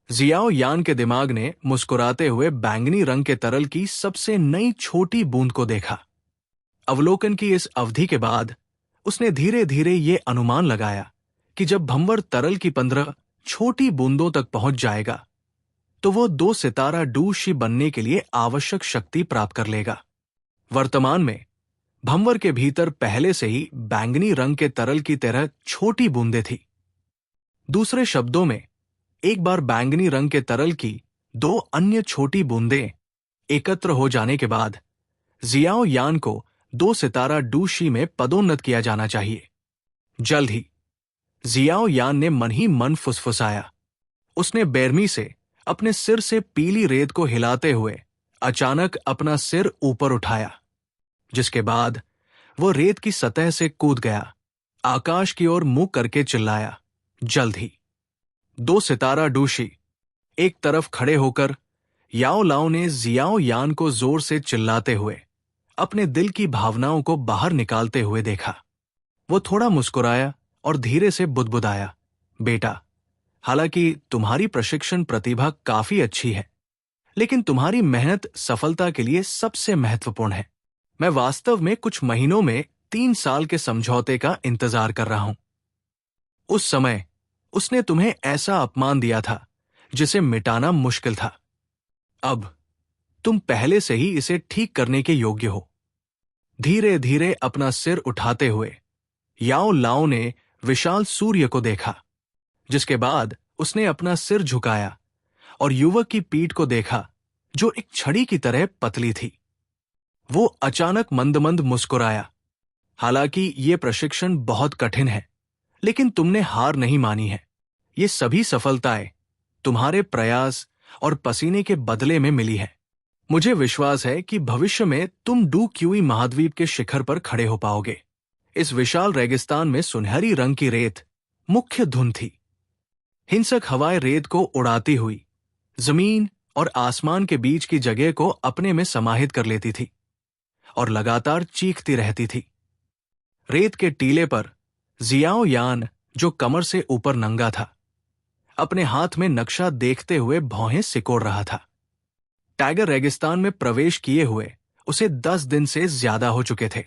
जियाओ यान के दिमाग ने मुस्कुराते हुए बैंगनी रंग के तरल की सबसे नई छोटी बूंद को देखा। अवलोकन की इस अवधि के बाद उसने धीरे धीरे ये अनुमान लगाया कि जब भंवर तरल की 15 छोटी बूंदों तक पहुंच जाएगा, तो वो 2 सितारा डूशी बनने के लिए आवश्यक शक्ति प्राप्त कर लेगा। वर्तमान में भंवर के भीतर पहले से ही बैंगनी रंग के तरल की तरह छोटी बूंदें थी। दूसरे शब्दों में, एक बार बैंगनी रंग के तरल की 2 अन्य छोटी बूंदें एकत्र हो जाने के बाद जियाओ यान को 2 सितारा डूशी में पदोन्नत किया जाना चाहिए। जल्द ही जियाओ यान ने मन ही मन फुसफुसाया। उसने बेरमी से अपने सिर से पीली रेत को हिलाते हुए अचानक अपना सिर ऊपर उठाया, जिसके बाद वो रेत की सतह से कूद गया, आकाश की ओर मुंह करके चिल्लाया, जल्द ही। 2 सितारा डूशी एक तरफ खड़े होकर याओ लाओ ने जियाओ यान को जोर से चिल्लाते हुए अपने दिल की भावनाओं को बाहर निकालते हुए देखा। वो थोड़ा मुस्कुराया और धीरे से बुदबुदाया, बेटा, हालांकि तुम्हारी प्रशिक्षण प्रतिभा काफी अच्छी है, लेकिन तुम्हारी मेहनत सफलता के लिए सबसे महत्वपूर्ण है। मैं वास्तव में कुछ महीनों में 3 साल के समझौते का इंतजार कर रहा हूं। उस समय उसने तुम्हें ऐसा अपमान दिया था जिसे मिटाना मुश्किल था। अब तुम पहले से ही इसे ठीक करने के योग्य हो। धीरे धीरे अपना सिर उठाते हुए याओ लाओ ने विशाल सूर्य को देखा, जिसके बाद उसने अपना सिर झुकाया और युवक की पीठ को देखा जो एक छड़ी की तरह पतली थी। वो अचानक मंद मंद मुस्कुराया। हालांकि ये प्रशिक्षण बहुत कठिन है, लेकिन तुमने हार नहीं मानी है। ये सभी सफलताएं तुम्हारे प्रयास और पसीने के बदले में मिली है। मुझे विश्वास है कि भविष्य में तुम डू क्यूई महाद्वीप के शिखर पर खड़े हो पाओगे। इस विशाल रेगिस्तान में सुनहरी रंग की रेत मुख्य धुन थी। हिंसक हवाएं रेत को उड़ाती हुई जमीन और आसमान के बीच की जगह को अपने में समाहित कर लेती थी और लगातार चीखती रहती थी। रेत के टीले पर जियाओ यान, जो कमर से ऊपर नंगा था, अपने हाथ में नक्शा देखते हुए भौहें सिकोड़ रहा था। टाइगर रेगिस्तान में प्रवेश किए हुए उसे 10 दिन से ज्यादा हो चुके थे।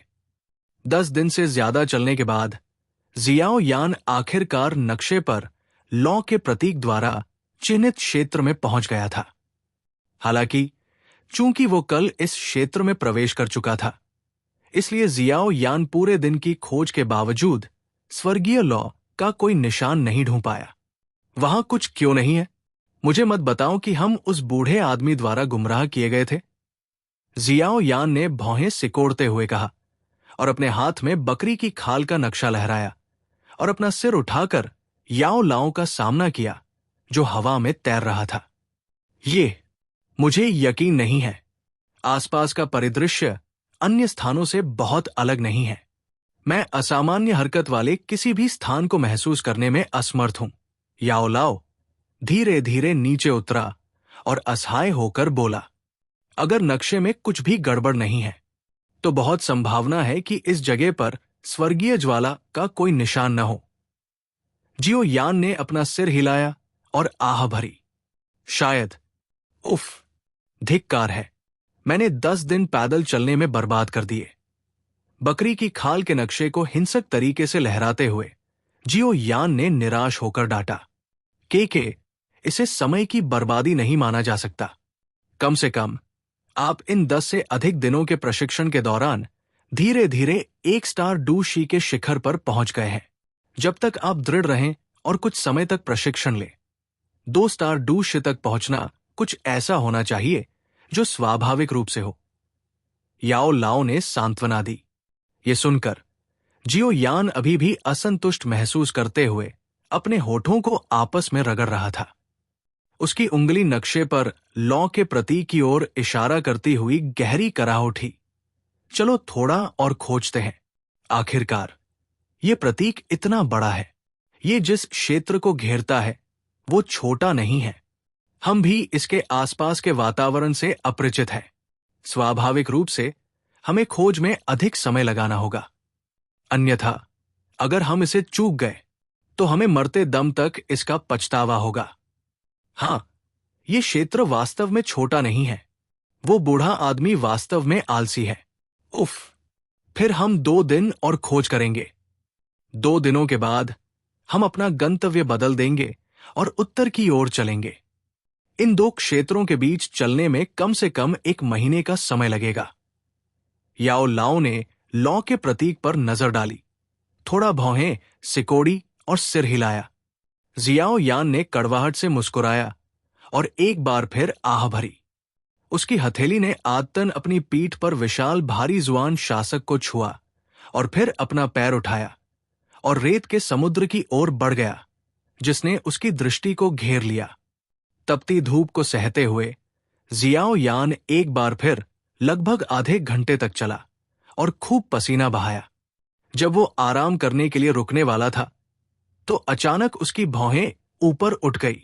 10 दिन से ज्यादा चलने के बाद जियाओ यान आखिरकार नक्शे पर लौ के प्रतीक द्वारा चिन्हित क्षेत्र में पहुंच गया था। हालांकि चूंकि वो कल इस क्षेत्र में प्रवेश कर चुका था, इसलिए जियाओ यान पूरे दिन की खोज के बावजूद स्वर्गीय लौ का कोई निशान नहीं ढूंढ पाया। वहां कुछ क्यों नहीं है? मुझे मत बताओ कि हम उस बूढ़े आदमी द्वारा गुमराह किए गए थे। जियाओ यान ने भौहें सिकोड़ते हुए कहा और अपने हाथ में बकरी की खाल का नक्शा लहराया और अपना सिर उठाकर याओ लाओ का सामना किया, जो हवा में तैर रहा था। मुझे यकीन नहीं है। आसपास का परिदृश्य अन्य स्थानों से बहुत अलग नहीं है। मैं असामान्य हरकत वाले किसी भी स्थान को महसूस करने में असमर्थ हूं। याओ लाओ धीरे धीरे नीचे उतरा और असहाय होकर बोला, अगर नक्शे में कुछ भी गड़बड़ नहीं है, तो बहुत संभावना है कि इस जगह पर स्वर्गीय ज्वाला का कोई निशान न हो। जियो यान ने अपना सिर हिलाया और आह भरी, शायद। उफ, धिक्कार है। मैंने 10 दिन पैदल चलने में बर्बाद कर दिए। बकरी की खाल के नक्शे को हिंसक तरीके से लहराते हुए जियो यान ने निराश होकर डांटा, के इसे समय की बर्बादी नहीं माना जा सकता। कम से कम आप इन 10 से अधिक दिनों के प्रशिक्षण के दौरान धीरे धीरे 1 स्टार डू शी के शिखर पर पहुंच गए हैं। जब तक आप दृढ़ रहें और कुछ समय तक प्रशिक्षण लें, 2 स्टार डू शी तक पहुंचना कुछ ऐसा होना चाहिए जो स्वाभाविक रूप से हो। याओ लाओ ने सांत्वना दी। ये सुनकर जियो यान अभी भी असंतुष्ट महसूस करते हुए अपने होठों को आपस में रगड़ रहा था। उसकी उंगली नक्शे पर लौ के प्रतीक की ओर इशारा करती हुई गहरी कराह उठी। चलो थोड़ा और खोजते हैं। आखिरकार ये प्रतीक इतना बड़ा है। ये जिस क्षेत्र को घेरता है वो छोटा नहीं है। हम भी इसके आसपास के वातावरण से अपरिचित हैं। स्वाभाविक रूप से हमें खोज में अधिक समय लगाना होगा। अन्यथा अगर हम इसे चूक गए तो हमें मरते दम तक इसका पछतावा होगा। हां, ये क्षेत्र वास्तव में छोटा नहीं है। वो बूढ़ा आदमी वास्तव में आलसी है। उफ, फिर हम 2 दिन और खोज करेंगे। 2 दिनों के बाद हम अपना गंतव्य बदल देंगे और उत्तर की ओर चलेंगे। इन 2 क्षेत्रों के बीच चलने में कम से कम 1 महीने का समय लगेगा। याओ लाओ ने लौ के प्रतीक पर नजर डाली, थोड़ा भौहें सिकोड़ी और सिर हिलाया। जियाओ यान ने कड़वाहट से मुस्कुराया और एक बार फिर आह भरी। उसकी हथेली ने आदतन अपनी पीठ पर विशाल भारी जुआन शासक को छुआ और फिर अपना पैर उठाया और रेत के समुद्र की ओर बढ़ गया, जिसने उसकी दृष्टि को घेर लिया। तपती धूप को सहते हुए जियाओ यान एक बार फिर लगभग आधे घंटे तक चला और खूब पसीना बहाया। जब वो आराम करने के लिए रुकने वाला था, तो अचानक उसकी भौहें ऊपर उठ गई।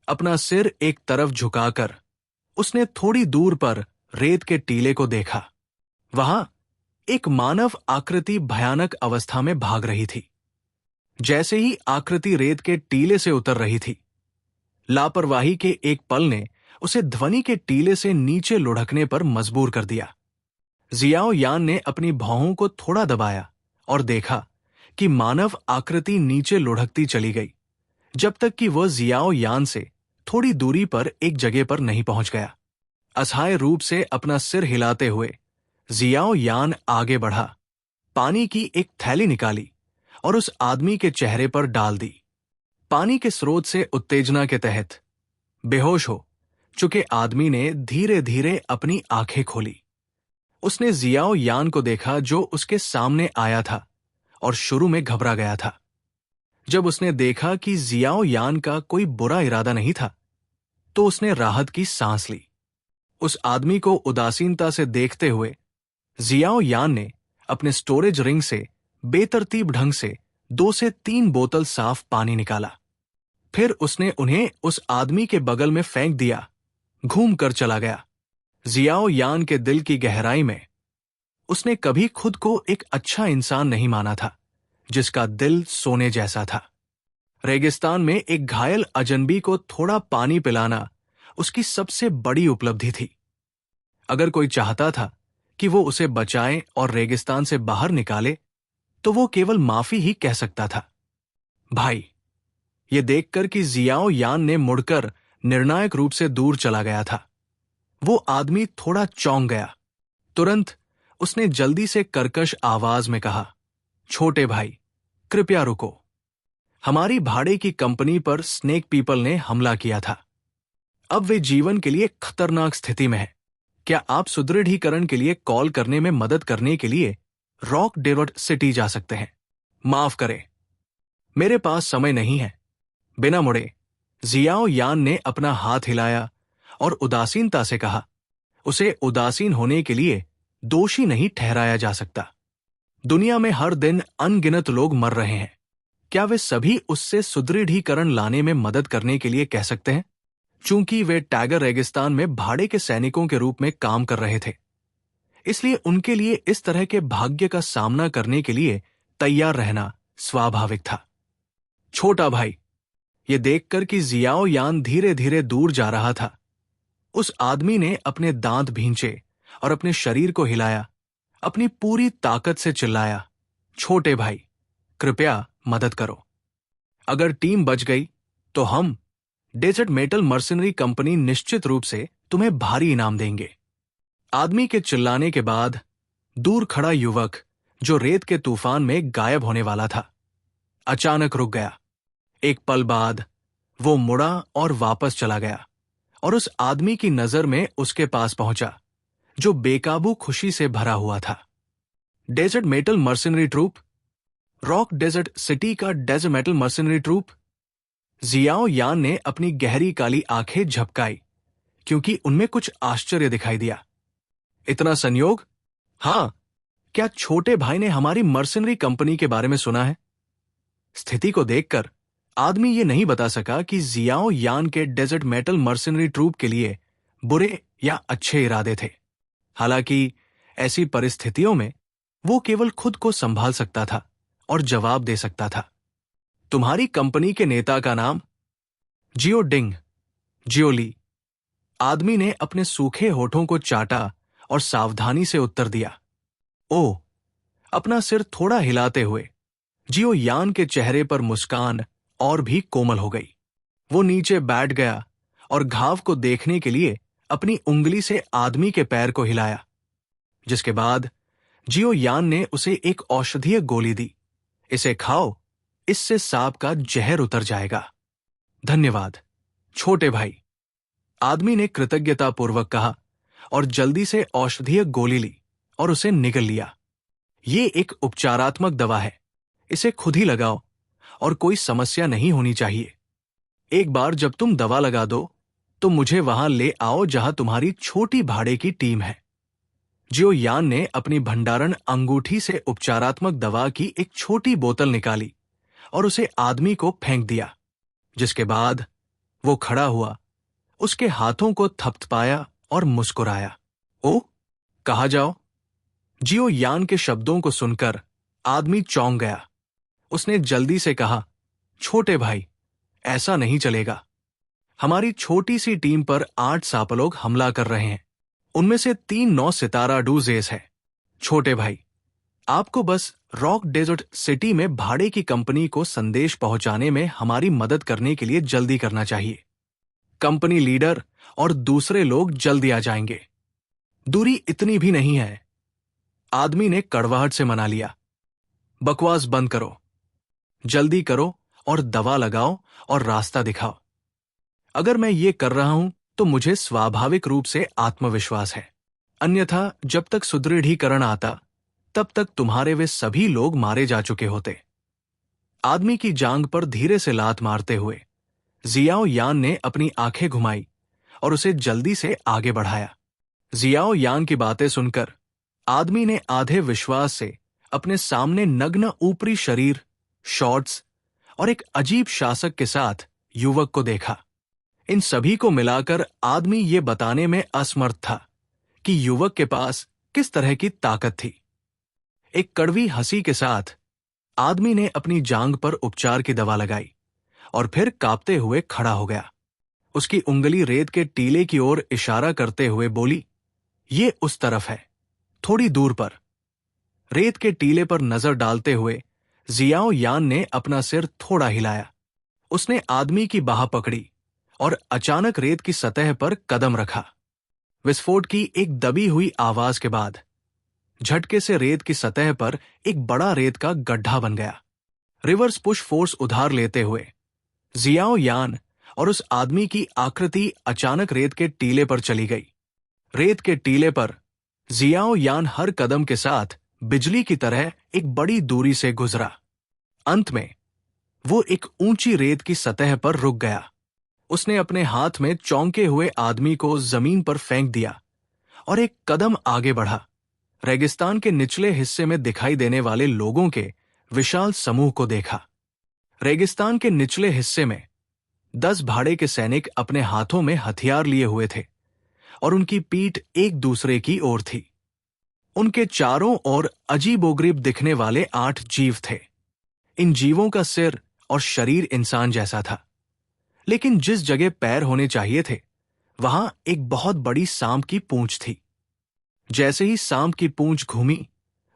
अपना सिर एक तरफ झुकाकर उसने थोड़ी दूर पर रेत के टीले को देखा। वहां एक मानव आकृति भयानक अवस्था में भाग रही थी। जैसे ही आकृति रेत के टीले से उतर रही थी, लापरवाही के एक पल ने उसे ध्वनि के टीले से नीचे लुढ़कने पर मजबूर कर दिया। जियाओ यान ने अपनी भौहों को थोड़ा दबाया और देखा कि मानव आकृति नीचे लुढ़कती चली गई, जब तक कि वह जियाओ यान से थोड़ी दूरी पर एक जगह पर नहीं पहुंच गया। असहाय रूप से अपना सिर हिलाते हुए जियाओ यान आगे बढ़ा, पानी की एक थैली निकाली और उस आदमी के चेहरे पर डाल दी। पानी के स्रोत से उत्तेजना के तहत बेहोश हो चुके आदमी ने धीरे धीरे अपनी आंखें खोली। उसने जियाओ यान को देखा जो उसके सामने आया था और शुरू में घबरा गया था। जब उसने देखा कि जियाओ यान का कोई बुरा इरादा नहीं था, तो उसने राहत की सांस ली। उस आदमी को उदासीनता से देखते हुए जियाओ यान ने अपने स्टोरेज रिंग से बेतरतीब ढंग से 2 से 3 बोतल साफ पानी निकाला। फिर उसने उन्हें उस आदमी के बगल में फेंक दिया, घूम कर चला गया। जियाओ यान के दिल की गहराई में उसने कभी खुद को एक अच्छा इंसान नहीं माना था, जिसका दिल सोने जैसा था। रेगिस्तान में एक घायल अजनबी को थोड़ा पानी पिलाना उसकी सबसे बड़ी उपलब्धि थी। अगर कोई चाहता था कि वो उसे बचाए और रेगिस्तान से बाहर निकाले, तो वो केवल माफी ही कह सकता था। भाई, ये देखकर कि जियाओ यान ने मुड़कर निर्णायक रूप से दूर चला गया था, वो आदमी थोड़ा चौंक गया। तुरंत उसने जल्दी से कर्कश आवाज में कहा, छोटे भाई, कृपया रुको। हमारी भाड़े की कंपनी पर स्नेक पीपल ने हमला किया था। अब वे जीवन के लिए खतरनाक स्थिति में है। क्या आप सुदृढ़ीकरण के लिए कॉल करने में मदद करने के लिए रॉक डेजर्ट सिटी जा सकते हैं? माफ करें, मेरे पास समय नहीं है। बिना मुड़े जियाओ यान ने अपना हाथ हिलाया और उदासीनता से कहा, उसे उदासीन होने के लिए दोषी नहीं ठहराया जा सकता। दुनिया में हर दिन अनगिनत लोग मर रहे हैं। क्या वे सभी उससे सुदृढ़ीकरण लाने में मदद करने के लिए कह सकते हैं? चूंकि वे टैगर रेगिस्तान में भाड़े के सैनिकों के रूप में काम कर रहे थे, इसलिए उनके लिए इस तरह के भाग्य का सामना करने के लिए तैयार रहना स्वाभाविक था। छोटा भाई, ये देखकर कि जियाओ यान धीरे धीरे दूर जा रहा था, उस आदमी ने अपने दांत भींचे और अपने शरीर को हिलाया, अपनी पूरी ताकत से चिल्लाया, छोटे भाई, कृपया मदद करो। अगर टीम बच गई तो हम डेजर्ट मेटल मर्सनरी कंपनी निश्चित रूप से तुम्हें भारी इनाम देंगे। आदमी के चिल्लाने के बाद दूर खड़ा युवक, जो रेत के तूफान में गायब होने वाला था, अचानक रुक गया। एक पल बाद वो मुड़ा और वापस चला गया और उस आदमी की नजर में उसके पास पहुंचा, जो बेकाबू खुशी से भरा हुआ था। Desert metal mercenary troop, rock desert city का desert metal mercenary troop. Xiao Yan ने अपनी गहरी काली आंखें झपकाई, क्योंकि उनमें कुछ आश्चर्य दिखाई दिया। इतना संयोग? हां, क्या छोटे भाई ने हमारी मर्सनरी कंपनी के बारे में सुना है? स्थिति को देखकर आदमी ये नहीं बता सका कि जियाओ यान के डेजर्ट मेटल मर्सनरी ट्रूप के लिए बुरे या अच्छे इरादे थे। हालांकि ऐसी परिस्थितियों में वो केवल खुद को संभाल सकता था और जवाब दे सकता था। तुम्हारी कंपनी के नेता का नाम? जियो डिंग, जियोली। आदमी ने अपने सूखे होठों को चाटा और सावधानी से उत्तर दिया। ओह, अपना सिर थोड़ा हिलाते हुए जियो यान के चेहरे पर मुस्कान और भी कोमल हो गई। वो नीचे बैठ गया और घाव को देखने के लिए अपनी उंगली से आदमी के पैर को हिलाया, जिसके बाद जियो यान ने उसे एक औषधीय गोली दी। इसे खाओ, इससे सांप का जहर उतर जाएगा। धन्यवाद छोटे भाई, आदमी ने कृतज्ञतापूर्वक कहा और जल्दी से औषधीय गोली ली और उसे निगल लिया। ये एक उपचारात्मक दवा है, इसे खुद ही लगाओ और कोई समस्या नहीं होनी चाहिए। एक बार जब तुम दवा लगा दो तो मुझे वहां ले आओ जहां तुम्हारी छोटी भाड़े की टीम है। जियो यान ने अपनी भंडारण अंगूठी से उपचारात्मक दवा की एक छोटी बोतल निकाली और उसे आदमी को फेंक दिया, जिसके बाद वो खड़ा हुआ, उसके हाथों को थपथपाया और मुस्कुराया। ओ, कहा जाओ। जियो यान के शब्दों को सुनकर आदमी चौंक गया। उसने जल्दी से कहा, छोटे भाई, ऐसा नहीं चलेगा। हमारी छोटी सी टीम पर 8 सापलोग हमला कर रहे हैं, उनमें से 3 9 सितारा डूजेस है। छोटे भाई, आपको बस रॉक डेजर्ट सिटी में भाड़े की कंपनी को संदेश पहुंचाने में हमारी मदद करने के लिए जल्दी करना चाहिए। कंपनी लीडर और दूसरे लोग जल्दी आ जाएंगे। दूरी इतनी भी नहीं है, आदमी ने कड़वाहट से मना लिया। बकवास बंद करो, जल्दी करो और दवा लगाओ और रास्ता दिखाओ। अगर मैं ये कर रहा हूं तो मुझे स्वाभाविक रूप से आत्मविश्वास है, अन्यथा जब तक सुदृढ़ीकरण आता तब तक तुम्हारे वे सभी लोग मारे जा चुके होते। आदमी की जांघ पर धीरे से लात मारते हुए जियाओ यान ने अपनी आंखें घुमाई और उसे जल्दी से आगे बढ़ाया। जियाओ यान की बातें सुनकर आदमी ने आधे विश्वास से अपने सामने नग्न ऊपरी शरीर, शॉर्ट्स और एक अजीब शासक के साथ युवक को देखा। इन सभी को मिलाकर आदमी ये बताने में असमर्थ था कि युवक के पास किस तरह की ताकत थी। एक कड़वी हंसी के साथ आदमी ने अपनी जांघ पर उपचार की दवा लगाई और फिर कांपते हुए खड़ा हो गया। उसकी उंगली रेत के टीले की ओर इशारा करते हुए बोली, ये उस तरफ है, थोड़ी दूर पर। रेत के टीले पर नजर डालते हुए जियाओ यान ने अपना सिर थोड़ा हिलाया। उसने आदमी की बाह पकड़ी और अचानक रेत की सतह पर कदम रखा। विस्फोट की एक दबी हुई आवाज के बाद झटके से रेत की सतह पर एक बड़ा रेत का गड्ढा बन गया। रिवर्स पुश फोर्स उधार लेते हुए जियाओ यान और उस आदमी की आकृति अचानक रेत के टीले पर चली गई। रेत के टीले पर जियाओ यान हर कदम के साथ बिजली की तरह एक बड़ी दूरी से गुजरा। अंत में वो एक ऊंची रेत की सतह पर रुक गया। उसने अपने हाथ में चौंके हुए आदमी को जमीन पर फेंक दिया और एक कदम आगे बढ़ा। रेगिस्तान के निचले हिस्से में दिखाई देने वाले लोगों के विशाल समूह को देखा। रेगिस्तान के निचले हिस्से में 10 भाड़े के सैनिक अपने हाथों में हथियार लिए हुए थे और उनकी पीठ एक दूसरे की ओर थी। उनके चारों ओर अजीबोगरीब दिखने वाले 8 जीव थे। इन जीवों का सिर और शरीर इंसान जैसा था, लेकिन जिस जगह पैर होने चाहिए थे वहां एक बहुत बड़ी सांप की पूंछ थी। जैसे ही सांप की पूंछ घूमी,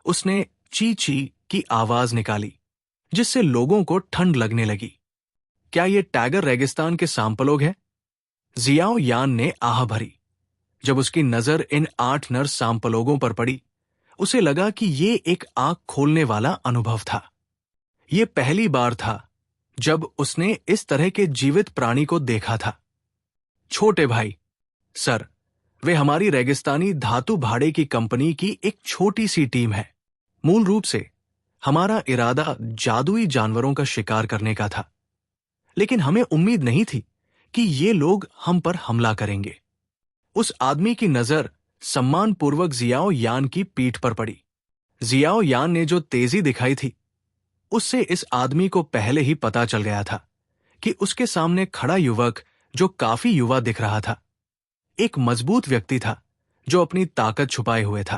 उसने ची ची की आवाज निकाली, जिससे लोगों को ठंड लगने लगी। क्या ये टाइगर रेगिस्तान के सांपलोग हैं? जियाओ यान ने आह भरी। जब उसकी नजर इन 8 नर सांपलोगों पर पड़ी, उसे लगा कि ये एक आंख खोलने वाला अनुभव था। ये पहली बार था जब उसने इस तरह के जीवित प्राणी को देखा था। छोटे भाई, सर, वे हमारी रेगिस्तानी धातु भाड़े की कंपनी की एक छोटी सी टीम है। मूल रूप से हमारा इरादा जादुई जानवरों का शिकार करने का था, लेकिन हमें उम्मीद नहीं थी कि ये लोग हम पर हमला करेंगे। उस आदमी की नजर सम्मानपूर्वक जियाओ यान की पीठ पर पड़ी। जियाओ यान ने जो तेजी दिखाई थी, उससे इस आदमी को पहले ही पता चल गया था कि उसके सामने खड़ा युवक, जो काफी युवा दिख रहा था, एक मजबूत व्यक्ति था जो अपनी ताकत छुपाए हुए था।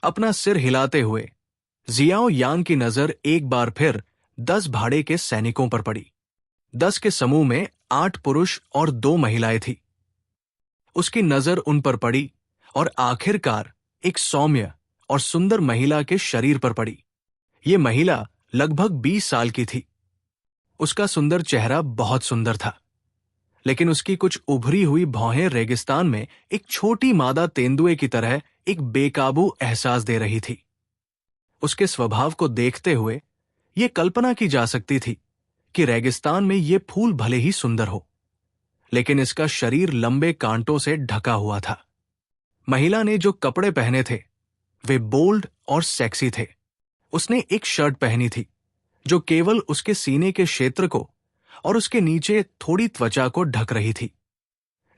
अपना सिर हिलाते हुए जियाओ यान की नजर एक बार फिर 10 भाड़े के सैनिकों पर पड़ी। 10 के समूह में 8 पुरुष और 2 महिलाएं थी। उसकी नजर उन पर पड़ी और आखिरकार एक सौम्य और सुंदर महिला के शरीर पर पड़ी। ये महिला लगभग 20 साल की थी। उसका सुंदर चेहरा बहुत सुंदर था, लेकिन उसकी कुछ उभरी हुई भौहें रेगिस्तान में एक छोटी मादा तेंदुए की तरह एक बेकाबू एहसास दे रही थी। उसके स्वभाव को देखते हुए यह कल्पना की जा सकती थी कि रेगिस्तान में ये फूल भले ही सुंदर हो, लेकिन इसका शरीर लंबे कांटों से ढका हुआ था। महिला ने जो कपड़े पहने थे वे बोल्ड और सेक्सी थे। उसने एक शर्ट पहनी थी जो केवल उसके सीने के क्षेत्र को और उसके नीचे थोड़ी त्वचा को ढक रही थी,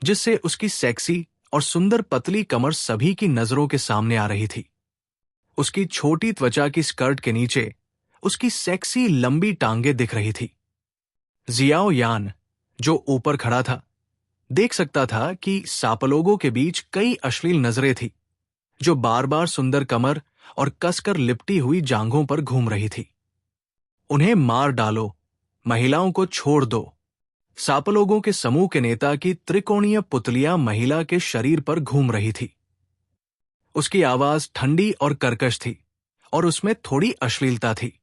जिससे उसकी सेक्सी और सुंदर पतली कमर सभी की नजरों के सामने आ रही थी। उसकी छोटी त्वचा की स्कर्ट के नीचे उसकी सेक्सी लंबी टांगें दिख रही थी। जियाओ यान, जो ऊपर खड़ा था, देख सकता था कि सापलोगों के बीच कई अश्लील नजरें थी जो बार बार सुंदर कमर और कसकर लिपटी हुई जांघों पर घूम रही थी। उन्हें मार डालो, महिलाओं को छोड़ दो। सापलोगों के समूह के नेता की त्रिकोणीय पुतलियां महिला के शरीर पर घूम रही थी। उसकी आवाज ठंडी और कर्कश थी और उसमें थोड़ी अश्लीलता थी।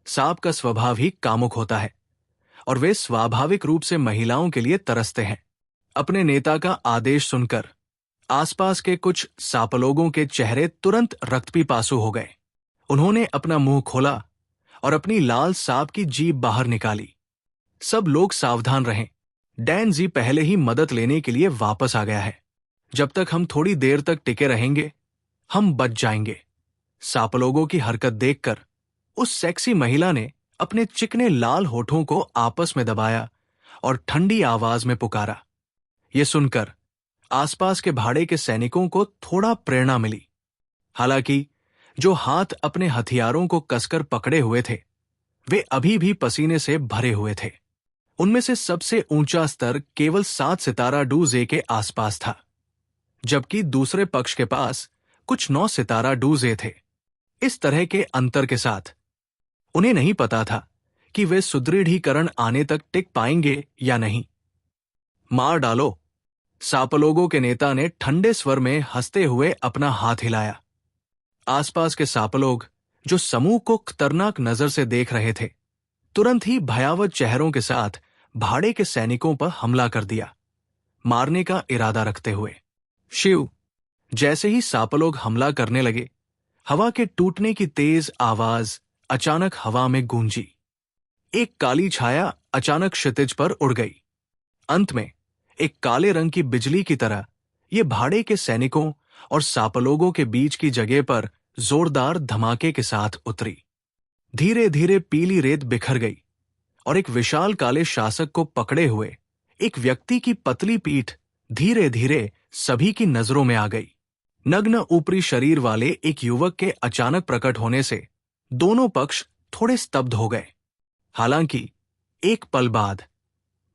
सांप का स्वभाव ही कामुक होता है और वे स्वाभाविक रूप से महिलाओं के लिए तरसते हैं। अपने नेता का आदेश सुनकर आसपास के कुछ सांपलोगों के चेहरे तुरंत रक्तपीपासु हो गए। उन्होंने अपना मुंह खोला और अपनी लाल सांप की जीभ बाहर निकाली। सब लोग सावधान रहें। डैन जी पहले ही मदद लेने के लिए वापस आ गया है। जब तक हम थोड़ी देर तक टिके रहेंगे, हम बच जाएंगे। सांपलोगों की हरकत देखकर उस सेक्सी महिला ने अपने चिकने लाल होठों को आपस में दबाया और ठंडी आवाज में पुकारा। ये सुनकर आसपास के भाड़े के सैनिकों को थोड़ा प्रेरणा मिली। हालांकि जो हाथ अपने हथियारों को कसकर पकड़े हुए थे, वे अभी भी पसीने से भरे हुए थे। उनमें से सबसे ऊंचा स्तर केवल 7 सितारा डूजे के आसपास था, जबकि दूसरे पक्ष के पास कुछ 9 सितारा डूजे थे। इस तरह के अंतर के साथ उन्हें नहीं पता था कि वे सुदृढ़ीकरण आने तक टिक पाएंगे या नहीं। मार डालो, सांपलोगों के नेता ने ठंडे स्वर में हंसते हुए अपना हाथ हिलाया। आसपास के सांपलोग, जो समूह को खतरनाक नजर से देख रहे थे, तुरंत ही भयावह चेहरों के साथ भाड़े के सैनिकों पर हमला कर दिया, मारने का इरादा रखते हुए। शिव! जैसे ही सांपलोग हमला करने लगे, हवा के टूटने की तेज आवाज अचानक हवा में गूंजी। एक काली छाया अचानक क्षितिज पर उड़ गई। अंत में एक काले रंग की बिजली की तरह ये भाड़े के सैनिकों और सांपलोगों के बीच की जगह पर जोरदार धमाके के साथ उतरी। धीरे धीरे पीली रेत बिखर गई और एक विशाल काले शासक को पकड़े हुए एक व्यक्ति की पतली पीठ धीरे धीरे सभी की नजरों में आ गई। नग्न ऊपरी शरीर वाले एक युवक के अचानक प्रकट होने से दोनों पक्ष थोड़े स्तब्ध हो गए। हालांकि एक पल बाद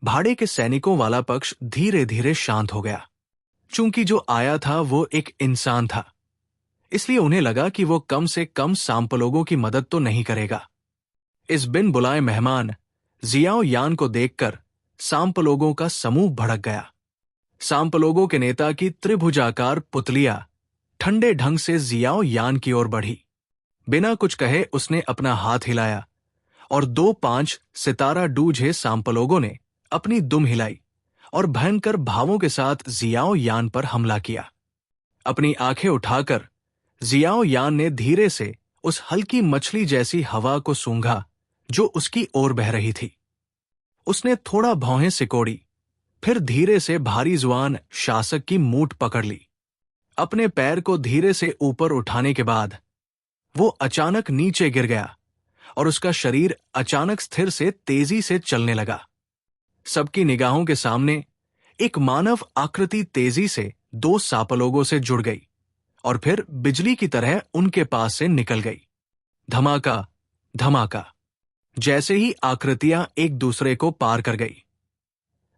भाड़े के सैनिकों वाला पक्ष धीरे धीरे शांत हो गया। चूंकि जो आया था वो एक इंसान था, इसलिए उन्हें लगा कि वो कम से कम सांपलोगों की मदद तो नहीं करेगा। इस बिन बुलाए मेहमान जियाओ यान को देखकर सांपलोगों का समूह भड़क गया। सांपलोगों के नेता की त्रिभुजाकार पुतलियां ठंडे ढंग से जियाओ यान की ओर बढ़ी। बिना कुछ कहे उसने अपना हाथ हिलाया और 2-5 सितारा डूझे सांपलोगों ने अपनी दुम हिलाई और भयंकर भावों के साथ जियाओ यान पर हमला किया। अपनी आंखें उठाकर जियाओ यान ने धीरे से उस हल्की मछली जैसी हवा को सूंघा जो उसकी ओर बह रही थी। उसने थोड़ा भौहें सिकोड़ी, फिर धीरे से भारी जुआन शासक की मूठ पकड़ ली। अपने पैर को धीरे से ऊपर उठाने के बाद वो अचानक नीचे गिर गया और उसका शरीर अचानक स्थिर से तेजी से चलने लगा। सबकी निगाहों के सामने एक मानव आकृति तेजी से 2 सांपलोगों से जुड़ गई और फिर बिजली की तरह उनके पास से निकल गई। धमाका, धमाका, जैसे ही आकृतियां एक दूसरे को पार कर गई,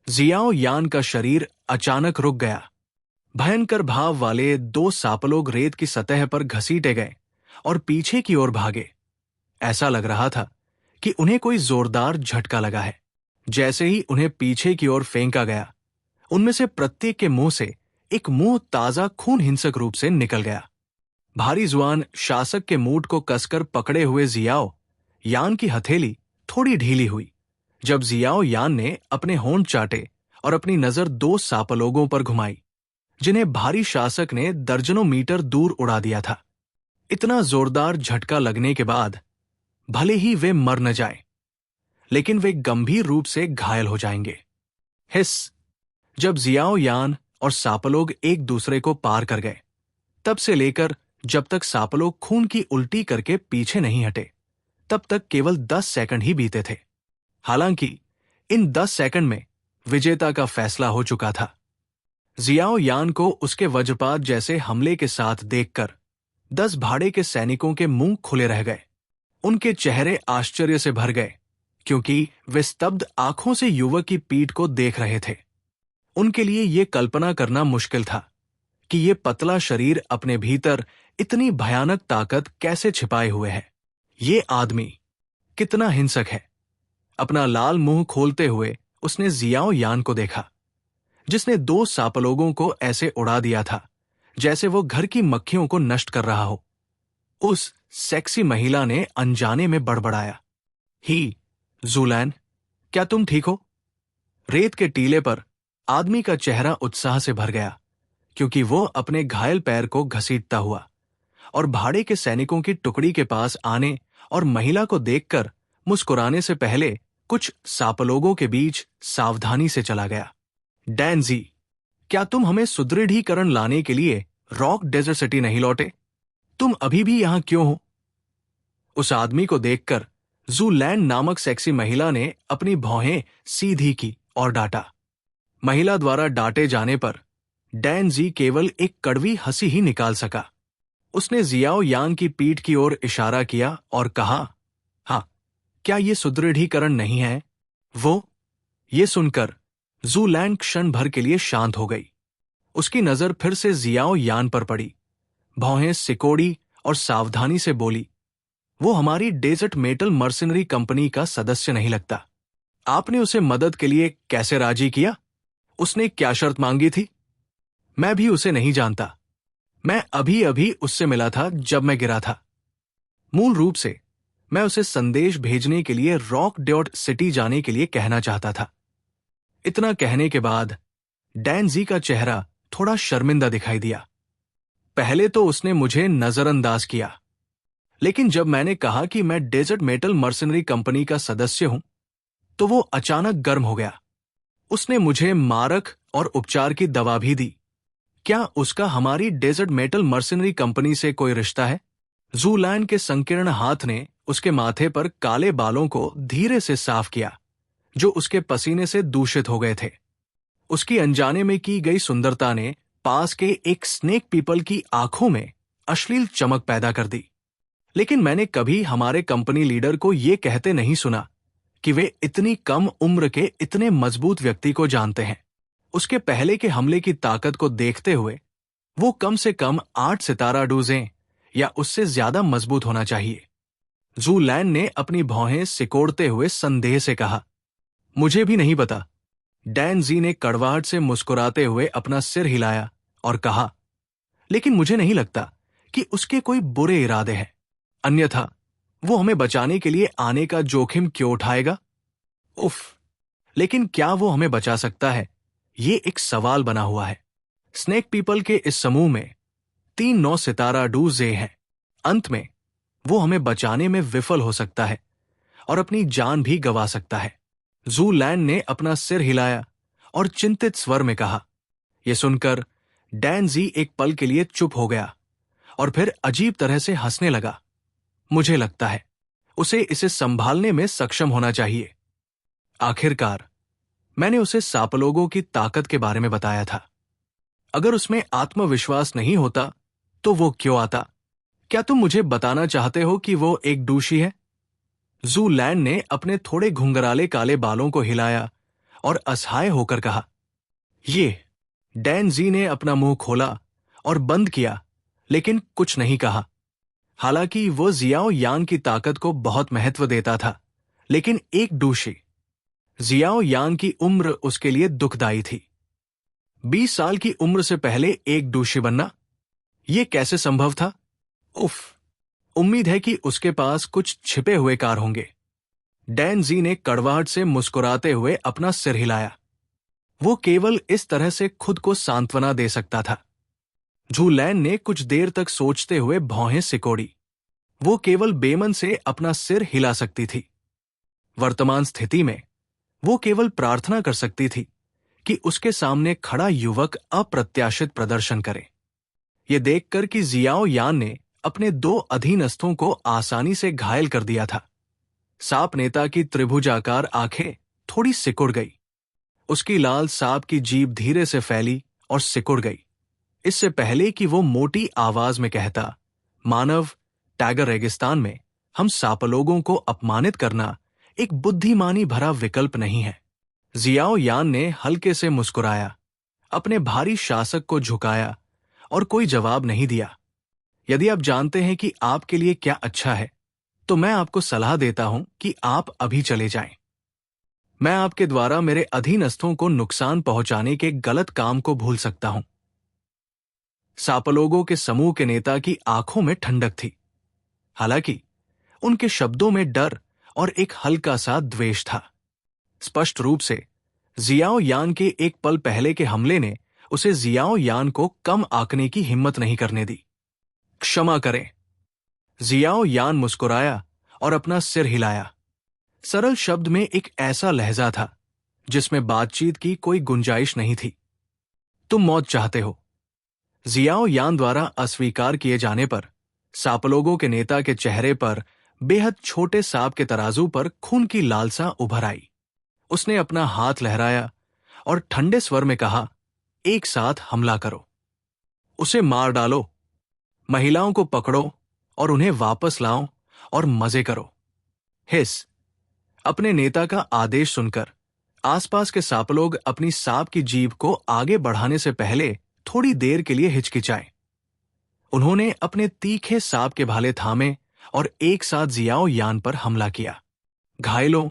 जियाओ यान का शरीर अचानक रुक गया। भयंकर भाव वाले 2 सांपलोग रेत की सतह पर घसीटे गए और पीछे की ओर भागे। ऐसा लग रहा था कि उन्हें कोई जोरदार झटका लगा है। जैसे ही उन्हें पीछे की ओर फेंका गया, उनमें से प्रत्येक के मुंह से एक मुंह ताजा खून हिंसक रूप से निकल गया। भारी जुआन शासक के मूठ को कसकर पकड़े हुए जियाओ यान की हथेली थोड़ी ढीली हुई जब जियाओ यान ने अपने होंठ चाटे और अपनी नजर 2 सांपलोगों पर घुमाई, जिन्हें भारी शासक ने दर्जनों मीटर दूर उड़ा दिया था। इतना जोरदार झटका लगने के बाद भले ही वे मर न जाएं, लेकिन वे गंभीर रूप से घायल हो जाएंगे। हिस! जब जियाओ यान और सांपलोग एक दूसरे को पार कर गए, तब से लेकर जब तक सांपलोग खून की उल्टी करके पीछे नहीं हटे, तब तक केवल 10 सेकंड ही बीते थे। हालांकि इन 10 सेकंड में विजेता का फैसला हो चुका था। जियाओ यान को उसके वज्रपात जैसे हमले के साथ देखकर 10 भाड़े के सैनिकों के मुंह खुले रह गए। उनके चेहरे आश्चर्य से भर गए, क्योंकि वे स्तब्ध आंखों से युवक की पीठ को देख रहे थे। उनके लिए ये कल्पना करना मुश्किल था कि ये पतला शरीर अपने भीतर इतनी भयानक ताकत कैसे छिपाए हुए है। ये आदमी कितना हिंसक है। अपना लाल मुंह खोलते हुए उसने जियाओ यान को देखा, जिसने 2 सांपलोगों को ऐसे उड़ा दिया था जैसे वो घर की मक्खियों को नष्ट कर रहा हो। उस सेक्सी महिला ने अनजाने में बड़बड़ाया, ही ज़ूलैन, क्या तुम ठीक हो? रेत के टीले पर आदमी का चेहरा उत्साह से भर गया, क्योंकि वो अपने घायल पैर को घसीटता हुआ और भाड़े के सैनिकों की टुकड़ी के पास आने और महिला को देखकर मुस्कुराने से पहले कुछ सापलोगों के बीच सावधानी से चला गया। डैन जी, क्या तुम हमें सुदृढ़ीकरण लाने के लिए रॉक डेजर्ट सिटी नहीं लौटे? तुम अभी भी यहां क्यों हो? उस आदमी को देखकर जूलैंड नामक सेक्सी महिला ने अपनी भौहें सीधी की और डांटा। महिला द्वारा डांटे जाने पर डैन जी केवल एक कड़वी हंसी ही निकाल सका। उसने जियाओ यांग की पीठ की ओर इशारा किया और कहा, हाँ, क्या ये सुदृढ़ीकरण नहीं है? ये सुनकर जूलैंड क्षण भर के लिए शांत हो गई। उसकी नजर फिर से जियाओ यान पर पड़ी। भौहें सिकोड़ी और सावधानी से बोली, वो हमारी डेजर्ट मेटल मर्सिनरी कंपनी का सदस्य नहीं लगता। आपने उसे मदद के लिए कैसे राजी किया? उसने क्या शर्त मांगी थी? मैं भी उसे नहीं जानता। मैं अभी अभी उससे मिला था जब मैं गिरा था। मूल रूप से मैं उसे संदेश भेजने के लिए रॉक डॉट सिटी जाने के लिए कहना चाहता था। इतना कहने के बाद डैन जी का चेहरा थोड़ा शर्मिंदा दिखाई दिया। पहले तो उसने मुझे नजरअंदाज किया, लेकिन जब मैंने कहा कि मैं डेजर्ट मेटल मर्सिनरी कंपनी का सदस्य हूं, तो वो अचानक गर्म हो गया। उसने मुझे मारक और उपचार की दवा भी दी। क्या उसका हमारी डेजर्ट मेटल मर्सिनरी कंपनी से कोई रिश्ता है? जूलैंड के संकीर्ण हाथ ने उसके माथे पर काले बालों को धीरे से साफ किया, जो उसके पसीने से दूषित हो गए थे। उसकी अनजाने में की गई सुंदरता ने पास के एक स्नेक पीपल की आंखों में अश्लील चमक पैदा कर दी। लेकिन मैंने कभी हमारे कंपनी लीडर को यह कहते नहीं सुना कि वे इतनी कम उम्र के इतने मजबूत व्यक्ति को जानते हैं। उसके पहले के हमले की ताकत को देखते हुए वो कम से कम 8 सितारा डूजें या उससे ज्यादा मजबूत होना चाहिए। जूलैंड ने अपनी भौहें सिकोड़ते हुए संदेह से कहा, मुझे भी नहीं पता। डैन जी ने कड़वाहट से मुस्कुराते हुए अपना सिर हिलाया और कहा, लेकिन मुझे नहीं लगता कि उसके कोई बुरे इरादे हैं, अन्यथा वो हमें बचाने के लिए आने का जोखिम क्यों उठाएगा? उफ, लेकिन क्या वो हमें बचा सकता है? ये एक सवाल बना हुआ है। स्नेक पीपल के इस समूह में 3 9 सितारा डूजे हैं। अंत में वो हमें बचाने में विफल हो सकता है और अपनी जान भी गंवा सकता है। जूलैंड ने अपना सिर हिलाया और चिंतित स्वर में कहा। यह सुनकर डैन जी एक पल के लिए चुप हो गया और फिर अजीब तरह से हंसने लगा। मुझे लगता है उसे इसे संभालने में सक्षम होना चाहिए। आखिरकार मैंने उसे सापलोगों की ताकत के बारे में बताया था। अगर उसमें आत्मविश्वास नहीं होता तो वो क्यों आता? क्या तुम मुझे बताना चाहते हो कि वो एक डूशी है? जूलैंड ने अपने थोड़े घुंघराले काले बालों को हिलाया और असहाय होकर कहा। ये। डैन जी ने अपना मुंह खोला और बंद किया, लेकिन कुछ नहीं कहा। हालांकि वो जियाओ यांग की ताकत को बहुत महत्व देता था, लेकिन एक डूशी। जियाओ यांग की उम्र उसके लिए दुखदाई थी। 20 साल की उम्र से पहले एक डूशी बनना, यह कैसे संभव था? उफ, उम्मीद है कि उसके पास कुछ छिपे हुए कार होंगे। डैन जी ने कड़वाहट से मुस्कुराते हुए अपना सिर हिलाया। वो केवल इस तरह से खुद को सांत्वना दे सकता था। जूलैंड ने कुछ देर तक सोचते हुए भौहें सिकोड़ी। वो केवल बेमन से अपना सिर हिला सकती थी। वर्तमान स्थिति में वो केवल प्रार्थना कर सकती थी कि उसके सामने खड़ा युवक अप्रत्याशित प्रदर्शन करे। ये देखकर कि जियाओ यान ने अपने 2 अधीनस्थों को आसानी से घायल कर दिया था, सांप नेता की त्रिभुजाकार आंखें थोड़ी सिकुड़ गई। उसकी लाल सांप की जीभ धीरे से फैली और सिकुड़ गई, इससे पहले कि वो मोटी आवाज में कहता, मानव, टैगर रेगिस्तान में हम सापलोगों को अपमानित करना एक बुद्धिमानी भरा विकल्प नहीं है। जियाओ यान ने हल्के से मुस्कुराया, अपने भारी शासक को झुकाया और कोई जवाब नहीं दिया। यदि आप जानते हैं कि आपके लिए क्या अच्छा है, तो मैं आपको सलाह देता हूं कि आप अभी चले जाएं। मैं आपके द्वारा मेरे अधीनस्थों को नुकसान पहुंचाने के गलत काम को भूल सकता हूं। सापलोगों के समूह के नेता की आंखों में ठंडक थी, हालांकि उनके शब्दों में डर और एक हल्का सा द्वेष था। स्पष्ट रूप से जियाओ यान के एक पल पहले के हमले ने उसे जियाओ यान को कम आंकने की हिम्मत नहीं करने दी। क्षमा करें। जियाओ यान मुस्कुराया और अपना सिर हिलाया। सरल शब्द में एक ऐसा लहजा था जिसमें बातचीत की कोई गुंजाइश नहीं थी। तुम मौत चाहते हो। जियाओ यान द्वारा अस्वीकार किए जाने पर सांपलोगों के नेता के चेहरे पर बेहद छोटे सांप के तराजू पर खून की लालसा उभर आई। उसने अपना हाथ लहराया और ठंडे स्वर में कहा, एक साथ हमला करो, उसे मार डालो, महिलाओं को पकड़ो और उन्हें वापस लाओ और मजे करो। हिस। अपने नेता का आदेश सुनकर आसपास के सांपलोग अपनी सांप की जीभ को आगे बढ़ाने से पहले थोड़ी देर के लिए हिचकिचाए। उन्होंने अपने तीखे सांप के भाले थामे और एक साथ जियाओ यान पर हमला किया। घायलों,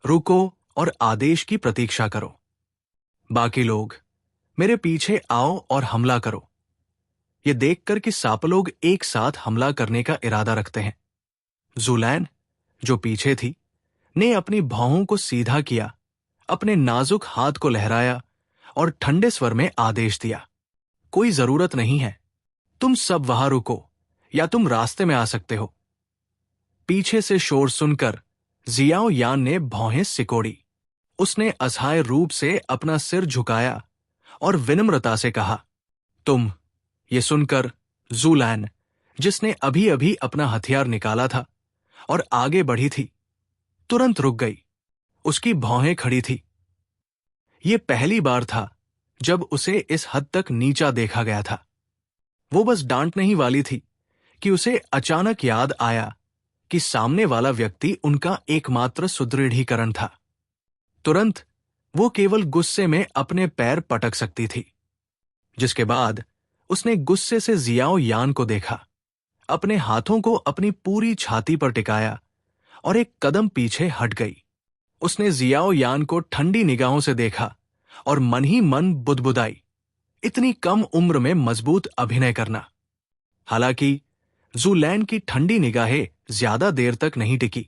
रुको और आदेश की प्रतीक्षा करो। बाकी लोग, मेरे पीछे आओ और हमला करो। ये देखकर कि सांपलोग एक साथ हमला करने का इरादा रखते हैं, ज़ूलैन, जो पीछे थी, ने अपनी भौहों को सीधा किया, अपने नाजुक हाथ को लहराया और ठंडे स्वर में आदेश दिया, कोई जरूरत नहीं है, तुम सब वहां रुको या तुम रास्ते में आ सकते हो। पीछे से शोर सुनकर जियाओ यान ने भौहें सिकोड़ी। उसने असहाय रूप से अपना सिर झुकाया और विनम्रता से कहा, तुम। ये सुनकर ज़ूलैन, जिसने अभी अभी अपना हथियार निकाला था और आगे बढ़ी थी, तुरंत रुक गई। उसकी भौहें खड़ी थी। ये पहली बार था जब उसे इस हद तक नीचा देखा गया था। वो बस डांटने ही वाली थी कि उसे अचानक याद आया कि सामने वाला व्यक्ति उनका एकमात्र सुदृढ़ीकरण था। तुरंत वो केवल गुस्से में अपने पैर पटक सकती थी। जिसके बाद उसने गुस्से से जियाओ यान को देखा, अपने हाथों को अपनी पूरी छाती पर टिकाया और एक कदम पीछे हट गई। उसने जियाओ यान को ठंडी निगाहों से देखा और मन ही मन बुदबुदाई, इतनी कम उम्र में मजबूत अभिनय करना। हालांकि ज़ूलैन की ठंडी निगाहें ज्यादा देर तक नहीं टिकी,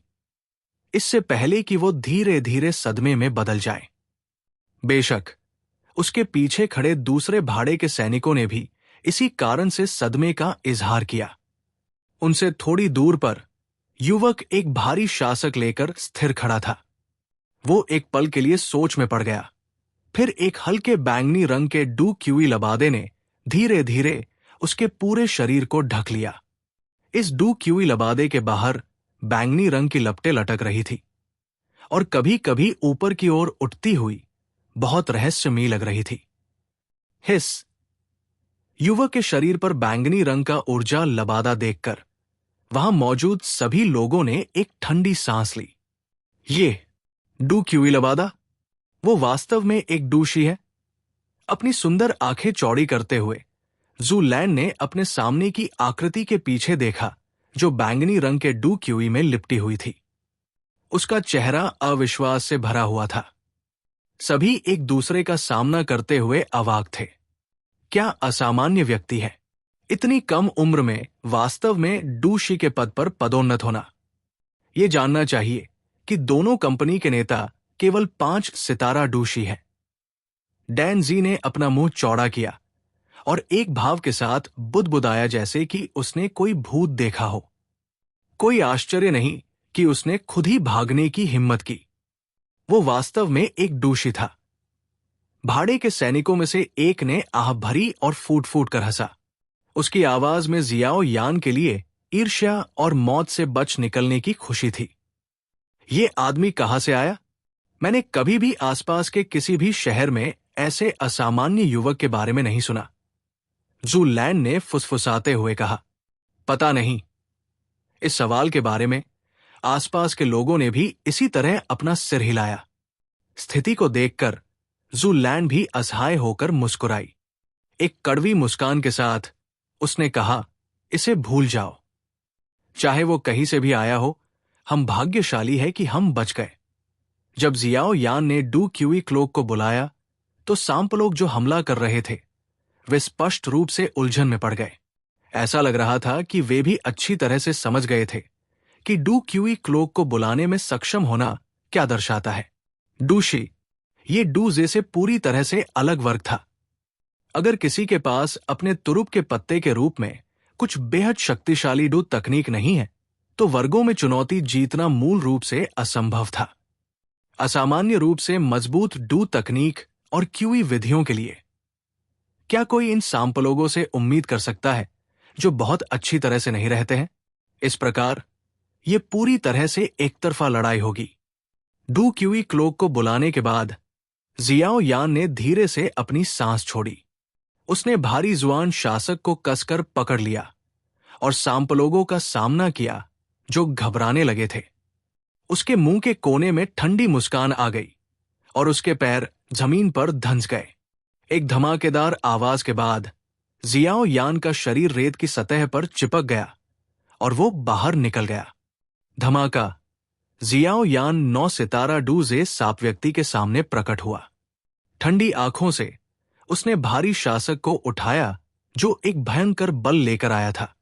इससे पहले कि वो धीरे धीरे सदमे में बदल जाए। बेशक उसके पीछे खड़े दूसरे भाड़े के सैनिकों ने भी इसी कारण से सदमे का इजहार किया। उनसे थोड़ी दूर पर युवक एक भारी शासक लेकर स्थिर खड़ा था। वो एक पल के लिए सोच में पड़ गया। फिर एक हल्के बैंगनी रंग के डू क्यूई लबादे ने धीरे धीरे उसके पूरे शरीर को ढक लिया। इस डू क्यूई लबादे के बाहर बैंगनी रंग की लपटें लटक रही थी और कभी कभी ऊपर की ओर उठती हुई बहुत रहस्यमयी लग रही थी। हिस। युवक के शरीर पर बैंगनी रंग का ऊर्जा लबादा देखकर वहां मौजूद सभी लोगों ने एक ठंडी सांस ली। ये डू क्यूई लबादा, वो वास्तव में एक डूशी है। अपनी सुंदर आंखें चौड़ी करते हुए ज़ूलैन ने अपने सामने की आकृति के पीछे देखा, जो बैंगनी रंग के डू क्यूई में लिपटी हुई थी। उसका चेहरा अविश्वास से भरा हुआ था। सभी एक दूसरे का सामना करते हुए अवाक थे। क्या असामान्य व्यक्ति है, इतनी कम उम्र में वास्तव में डूशी के पद पर पदोन्नत होना। यह जानना चाहिए कि दोनों कंपनी के नेता केवल 5 सितारा डूशी हैं। डैन जी ने अपना मुंह चौड़ा किया और एक भाव के साथ बुदबुदाया, जैसे कि उसने कोई भूत देखा हो। कोई आश्चर्य नहीं कि उसने खुद ही भागने की हिम्मत की। वो वास्तव में एक डूशी था। भाड़े के सैनिकों में से एक ने आह भरी और फूट फूट कर हंसा। उसकी आवाज में जियाओ यान के लिए ईर्ष्या और मौत से बच निकलने की खुशी थी। ये आदमी कहां से आया? मैंने कभी भी आसपास के किसी भी शहर में ऐसे असामान्य युवक के बारे में नहीं सुना। ज़ूलैन ने फुसफुसाते हुए कहा, पता नहीं। इस सवाल के बारे में आसपास के लोगों ने भी इसी तरह अपना सिर हिलाया। स्थिति को देखकर ज़ूलैन भी असहाय होकर मुस्कुराई। एक कड़वी मुस्कान के साथ उसने कहा, इसे भूल जाओ। चाहे वो कहीं से भी आया हो, हम भाग्यशाली है कि हम बच गए। जब जियाओ यान ने डू क्यूई क्लोक को बुलाया तो सांप लोग जो हमला कर रहे थे वे स्पष्ट रूप से उलझन में पड़ गए। ऐसा लग रहा था कि वे भी अच्छी तरह से समझ गए थे कि डू क्यूई क्लोक को बुलाने में सक्षम होना क्या दर्शाता है। डूशी, ये डूजे से पूरी तरह से अलग वर्ग था। अगर किसी के पास अपने तुरुप के पत्ते के रूप में कुछ बेहद शक्तिशाली डू तकनीक नहीं है, तो वर्गों में चुनौती जीतना मूल रूप से असंभव था। असामान्य रूप से मजबूत डू तकनीक और क्यूई विधियों के लिए क्या कोई इन सांपलोगों से उम्मीद कर सकता है जो बहुत अच्छी तरह से नहीं रहते हैं? इस प्रकार यह पूरी तरह से एकतरफा लड़ाई होगी। डू क्यूई क्लोक को बुलाने के बाद जियाओ यान ने धीरे से अपनी सांस छोड़ी। उसने भारी जुआन शासक को कसकर पकड़ लिया और सांपलोगों का सामना किया जो घबराने लगे थे। उसके मुंह के कोने में ठंडी मुस्कान आ गई और उसके पैर जमीन पर धंस गए। एक धमाकेदार आवाज के बाद जियाओ यान का शरीर रेत की सतह पर चिपक गया और वो बाहर निकल गया। धमाका। जियाओ यान 9 सितारा डूजे सांप व्यक्ति के सामने प्रकट हुआ। ठंडी आंखों से उसने भारी शासक को उठाया जो एक भयंकर बल लेकर आया था,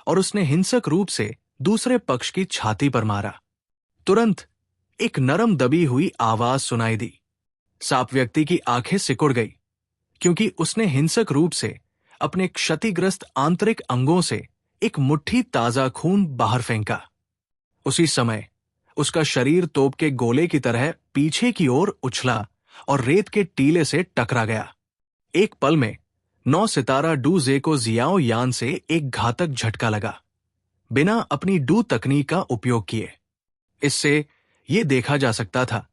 और उसने हिंसक रूप से दूसरे पक्ष की छाती पर मारा। तुरंत एक नरम दबी हुई आवाज सुनाई दी। सांप व्यक्ति की आंखें सिकुड़ गई क्योंकि उसने हिंसक रूप से अपने क्षतिग्रस्त आंतरिक अंगों से एक मुट्ठी ताजा खून बाहर फेंका। उसी समय उसका शरीर तोप के गोले की तरह पीछे की ओर उछला और रेत के टीले से टकरा गया। एक पल में 9 सितारा डूजे को जियाओ यान से एक घातक झटका लगा, बिना अपनी डू तकनीक का उपयोग किए। इससे यह देखा जा सकता था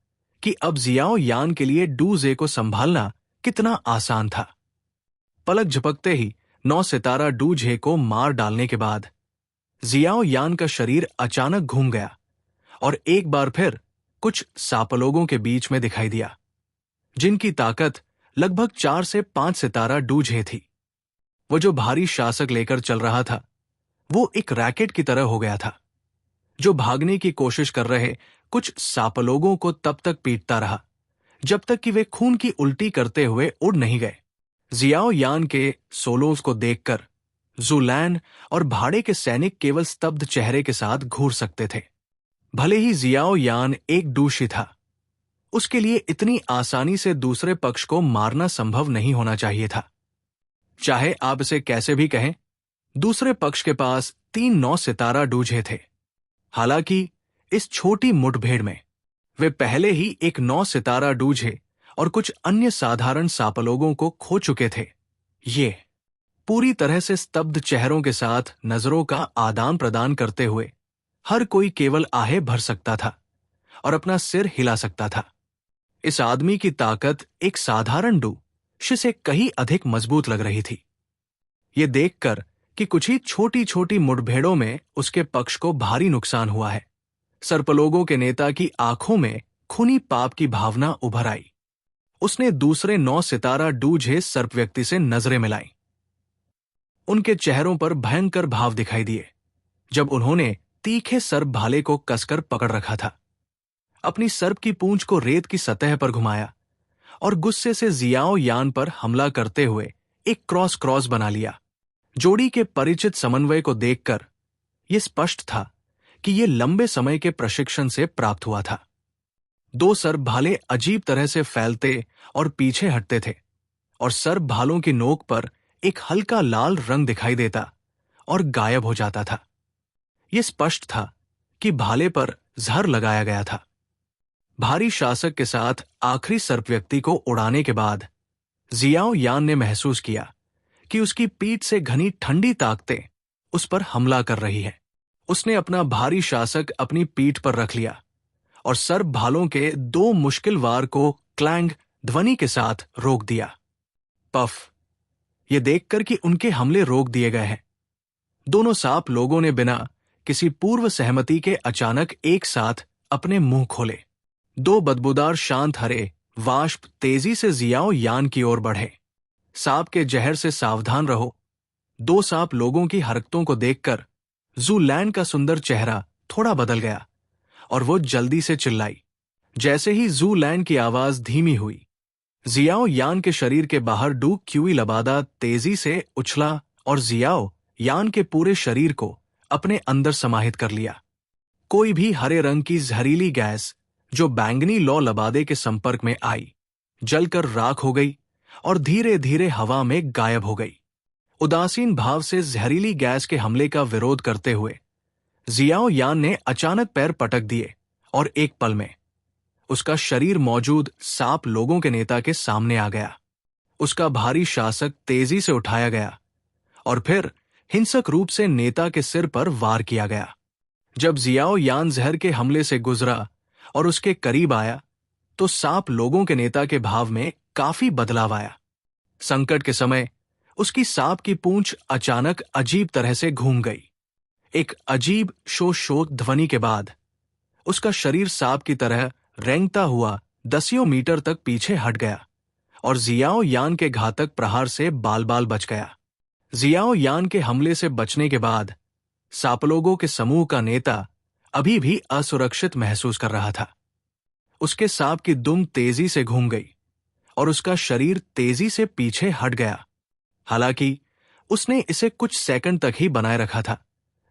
कि अब जियाओ यान के लिए डूजे को संभालना कितना आसान था। पलक झपकते ही 9 सितारा डूजे को मार डालने के बाद जियाओ यान का शरीर अचानक घूम गया और एक बार फिर कुछ सांपलोगों के बीच में दिखाई दिया, जिनकी ताकत लगभग 4 से 5 सितारा डूजे थी। वो जो भारी शासक लेकर चल रहा था, वो एक रैकेट की तरह हो गया था, जो भागने की कोशिश कर रहे कुछ सांपलोगों को तब तक पीटता रहा जब तक कि वे खून की उल्टी करते हुए उड़ नहीं गए। जियाओ यान के सोलोस को देखकर ज़ुलैन और भाड़े के सैनिक केवल स्तब्ध चेहरे के साथ घूर सकते थे। भले ही जियाओ यान एक डूशी था, उसके लिए इतनी आसानी से दूसरे पक्ष को मारना संभव नहीं होना चाहिए था। चाहे आप इसे कैसे भी कहें, दूसरे पक्ष के पास 3 9 सितारा डूजे थे। हालांकि इस छोटी मुठभेड़ में वे पहले ही एक 9 सितारा डूजे और कुछ अन्य साधारण सांपलोगों को खो चुके थे। ये पूरी तरह से स्तब्ध चेहरों के साथ नजरों का आदान प्रदान करते हुए हर कोई केवल आहें भर सकता था और अपना सिर हिला सकता था। इस आदमी की ताकत एक साधारण डूशी से कहीं अधिक मजबूत लग रही थी। ये देखकर कि कुछ ही छोटी छोटी मुठभेड़ों में उसके पक्ष को भारी नुकसान हुआ है, सर्पलोगों के नेता की आंखों में खूनी पाप की भावना उभर आई। उसने दूसरे 9 सितारा डूजे सर्प व्यक्ति से नजरें मिलाई। उनके चेहरों पर भयंकर भाव दिखाई दिए जब उन्होंने तीखे सर्प भाले को कसकर पकड़ रखा था। अपनी सर्प की पूंछ को रेत की सतह पर घुमाया और गुस्से से जियाओ यान पर हमला करते हुए एक क्रॉस बना लिया। जोड़ी के परिचित समन्वय को देखकर यह स्पष्ट था कि यह लंबे समय के प्रशिक्षण से प्राप्त हुआ था। 2 सर्प भाले अजीब तरह से फैलते और पीछे हटते थे और सर्प भालों की नोक पर एक हल्का लाल रंग दिखाई देता और गायब हो जाता था। यह स्पष्ट था कि भाले पर जहर लगाया गया था। भारी शासक के साथ आखिरी सर्प व्यक्ति को उड़ाने के बाद जियाओ यान ने महसूस किया कि उसकी पीठ से घनी ठंडी ताकतें उस पर हमला कर रही है। उसने अपना भारी शासक अपनी पीठ पर रख लिया और सर्प भालों के 2 मुश्किल वार को क्लैंग ध्वनि के साथ रोक दिया। पफ। यह देखकर कि उनके हमले रोक दिए गए हैं, दोनों सांप लोगों ने बिना किसी पूर्व सहमति के अचानक एक साथ अपने मुंह खोले। 2 बदबूदार शांत हरे वाष्प तेजी से जियाओ यान की ओर बढ़े। सांप के जहर से सावधान रहो। 2 सांप लोगों की हरकतों को देखकर ज़ुलैन का सुंदर चेहरा थोड़ा बदल गया और वो जल्दी से चिल्लाई। जैसे ही ज़ुलैन की आवाज धीमी हुई, जियाओ यान के शरीर के बाहर डू क्यूई लबादा तेजी से उछला और जियाओ यान के पूरे शरीर को अपने अंदर समाहित कर लिया। कोई भी हरे रंग की जहरीली गैस जो बैंगनी लौ लबादे के संपर्क में आई, जलकर राख हो गई और धीरे धीरे हवा में गायब हो गई। उदासीन भाव से जहरीली गैस के हमले का विरोध करते हुए जियाओ यान ने अचानक पैर पटक दिए और एक पल में उसका शरीर मौजूद सांप लोगों के नेता के सामने आ गया। उसका भारी शासक तेजी से उठाया गया और फिर हिंसक रूप से नेता के सिर पर वार किया गया। जब जियाओ यान जहर के हमले से गुजरा और उसके करीब आया तो सांप लोगों के नेता के भाव में काफी बदलाव आया। संकट के समय उसकी सांप की पूंछ अचानक अजीब तरह से घूम गई। एक अजीब शोक ध्वनि के बाद उसका शरीर सांप की तरह रेंगता हुआ दसियों मीटर तक पीछे हट गया और जियाओ यान के घातक प्रहार से बाल बाल बच गया। जियाओ यान के हमले से बचने के बाद सांपलोगों के समूह का नेता अभी भी असुरक्षित महसूस कर रहा था। उसके सांप की दुम तेजी से घूम गई और उसका शरीर तेजी से पीछे हट गया। हालांकि उसने इसे कुछ सेकंड तक ही बनाए रखा था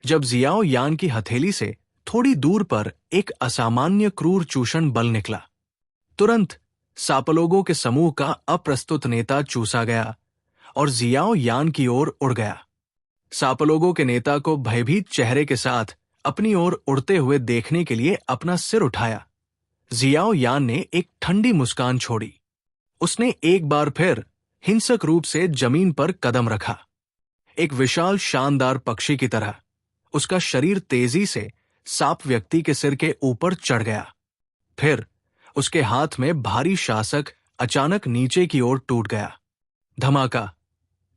जब जियाओ यान की हथेली से थोड़ी दूर पर एक असामान्य क्रूर चूषण बल निकला। तुरंत सांपलोगों के समूह का अप्रस्तुत नेता चूसा गया और जियाओ यान की ओर उड़ गया। सांपलोगों के नेता को भयभीत चेहरे के साथ अपनी ओर उड़ते हुए देखने के लिए अपना सिर उठाया। जियाओ यान ने एक ठंडी मुस्कान छोड़ी। उसने एक बार फिर हिंसक रूप से जमीन पर कदम रखा। एक विशाल शानदार पक्षी की तरह उसका शरीर तेजी से सांप व्यक्ति के सिर के ऊपर चढ़ गया। फिर उसके हाथ में भारी शासक अचानक नीचे की ओर टूट गया। धमाका,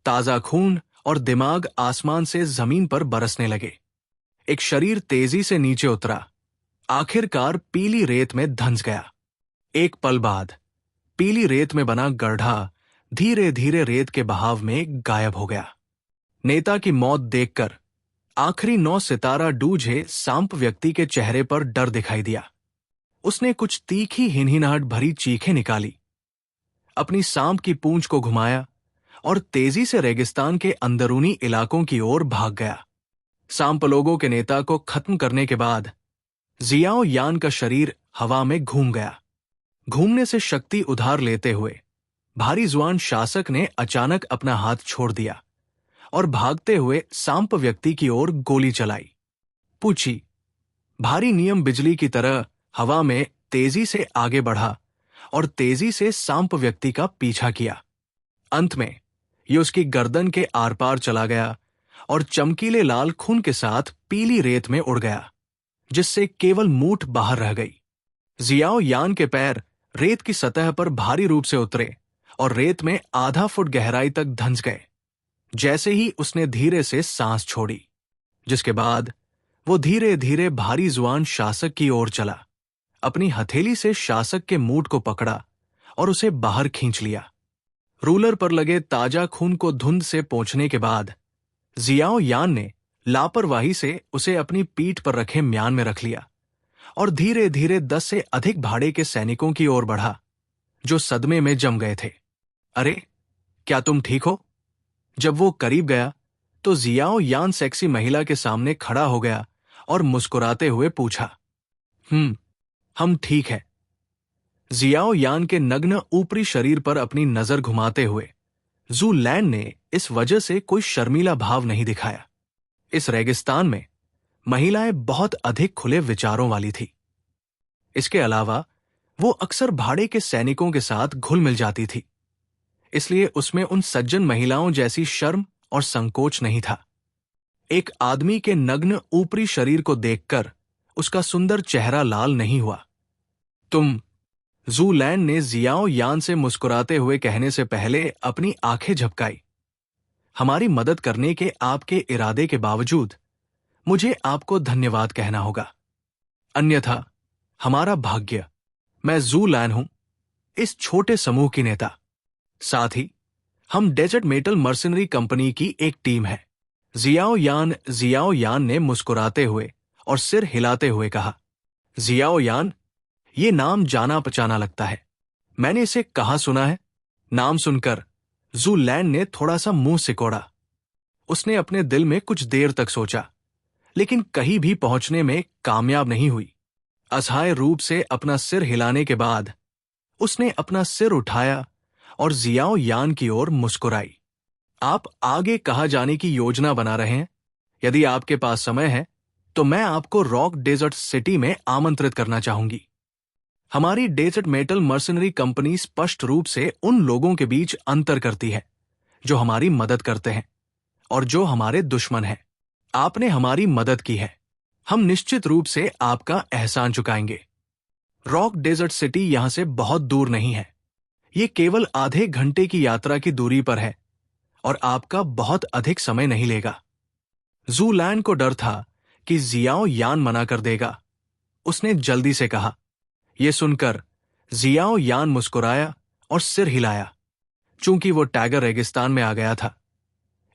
ताजा खून और दिमाग आसमान से जमीन पर बरसने लगे। एक शरीर तेजी से नीचे उतरा, आखिरकार पीली रेत में धंस गया। एक पल बाद पीली रेत में बना गड्ढा धीरे धीरे रेत के बहाव में गायब हो गया। नेता की मौत देखकर आखिरी 9 सितारा डूझे सांप व्यक्ति के चेहरे पर डर दिखाई दिया। उसने कुछ तीखी हिनहिनाहट भरी चीखें निकाली, अपनी सांप की पूंछ को घुमाया और तेजी से रेगिस्तान के अंदरूनी इलाकों की ओर भाग गया। सांप लोगों के नेता को खत्म करने के बाद जियाओ यान का शरीर हवा में घूम गया। घूमने से शक्ति उधार लेते हुए भारी जुआन शासक ने अचानक अपना हाथ छोड़ दिया और भागते हुए सांप व्यक्ति की ओर गोली चलाई। पूछी भारी नियम बिजली की तरह हवा में तेजी से आगे बढ़ा और तेजी से सांप व्यक्ति का पीछा किया। अंत में ये उसकी गर्दन के आर पार चला गया और चमकीले लाल खून के साथ पीली रेत में उड़ गया, जिससे केवल मूठ बाहर रह गई। जियाओ यान के पैर रेत की सतह पर भारी रूप से उतरे और रेत में आधा फुट गहराई तक धंस गए जैसे ही उसने धीरे से सांस छोड़ी, जिसके बाद वो धीरे धीरे भारी जुआन शासक की ओर चला। अपनी हथेली से शासक के मूठ को पकड़ा और उसे बाहर खींच लिया। रूलर पर लगे ताजा खून को धुंध से पोंछने के बाद जियाओ यान ने लापरवाही से उसे अपनी पीठ पर रखे म्यान में रख लिया और धीरे धीरे 10 से अधिक भाड़े के सैनिकों की ओर बढ़ा, जो सदमे में जम गए थे। अरे, क्या तुम ठीक हो? जब वो करीब गया तो जियाओ यान सेक्सी महिला के सामने खड़ा हो गया और मुस्कुराते हुए पूछा, हम ठीक है। जियाओ यान के नग्न ऊपरी शरीर पर अपनी नजर घुमाते हुए जू लैन ने इस वजह से कोई शर्मीला भाव नहीं दिखाया। इस रेगिस्तान में महिलाएं बहुत अधिक खुले विचारों वाली थी। इसके अलावा वो अक्सर भाड़े के सैनिकों के साथ घुल मिल जाती थी, इसलिए उसमें उन सज्जन महिलाओं जैसी शर्म और संकोच नहीं था। एक आदमी के नग्न ऊपरी शरीर को देखकर उसका सुंदर चेहरा लाल नहीं हुआ। तुम, जू लैन ने जियाओ यान से मुस्कुराते हुए कहने से पहले अपनी आंखें झपकाई। हमारी मदद करने के आपके इरादे के बावजूद मुझे आपको धन्यवाद कहना होगा, अन्यथा हमारा भाग्य। मैं जू लैन हूं, इस छोटे समूह की नेता। साथ ही हम डेजर्ट मेटल मर्सिनरी कंपनी की एक टीम है। जियाओ यान ने मुस्कुराते हुए और सिर हिलाते हुए कहा। जियाओ यान, ये नाम जाना पहचाना लगता है। मैंने इसे कहाँ सुना है? नाम सुनकर जू लैन ने थोड़ा सा मुंह सिकोड़ा। उसने अपने दिल में कुछ देर तक सोचा, लेकिन कहीं भी पहुंचने में कामयाब नहीं हुई। असहाय रूप से अपना सिर हिलाने के बाद उसने अपना सिर उठाया और जियाओ यान की ओर मुस्कुराई। आप आगे कहाँ जाने की योजना बना रहे हैं? यदि आपके पास समय है तो मैं आपको रॉक डेजर्ट सिटी में आमंत्रित करना चाहूंगी। हमारी डेजर्ट मेटल मर्सनरी कंपनी स्पष्ट रूप से उन लोगों के बीच अंतर करती है जो हमारी मदद करते हैं और जो हमारे दुश्मन हैं। आपने हमारी मदद की है, हम निश्चित रूप से आपका एहसान चुकाएंगे। रॉक डेजर्ट सिटी यहां से बहुत दूर नहीं है, ये केवल आधे घंटे की यात्रा की दूरी पर है और आपका बहुत अधिक समय नहीं लेगा। जूलैंड को डर था कि जियाओ यान मना कर देगा। उसने जल्दी से कहा। यह सुनकर जियाओ यान मुस्कुराया और सिर हिलाया। चूंकि वो टैगर रेगिस्तान में आ गया था,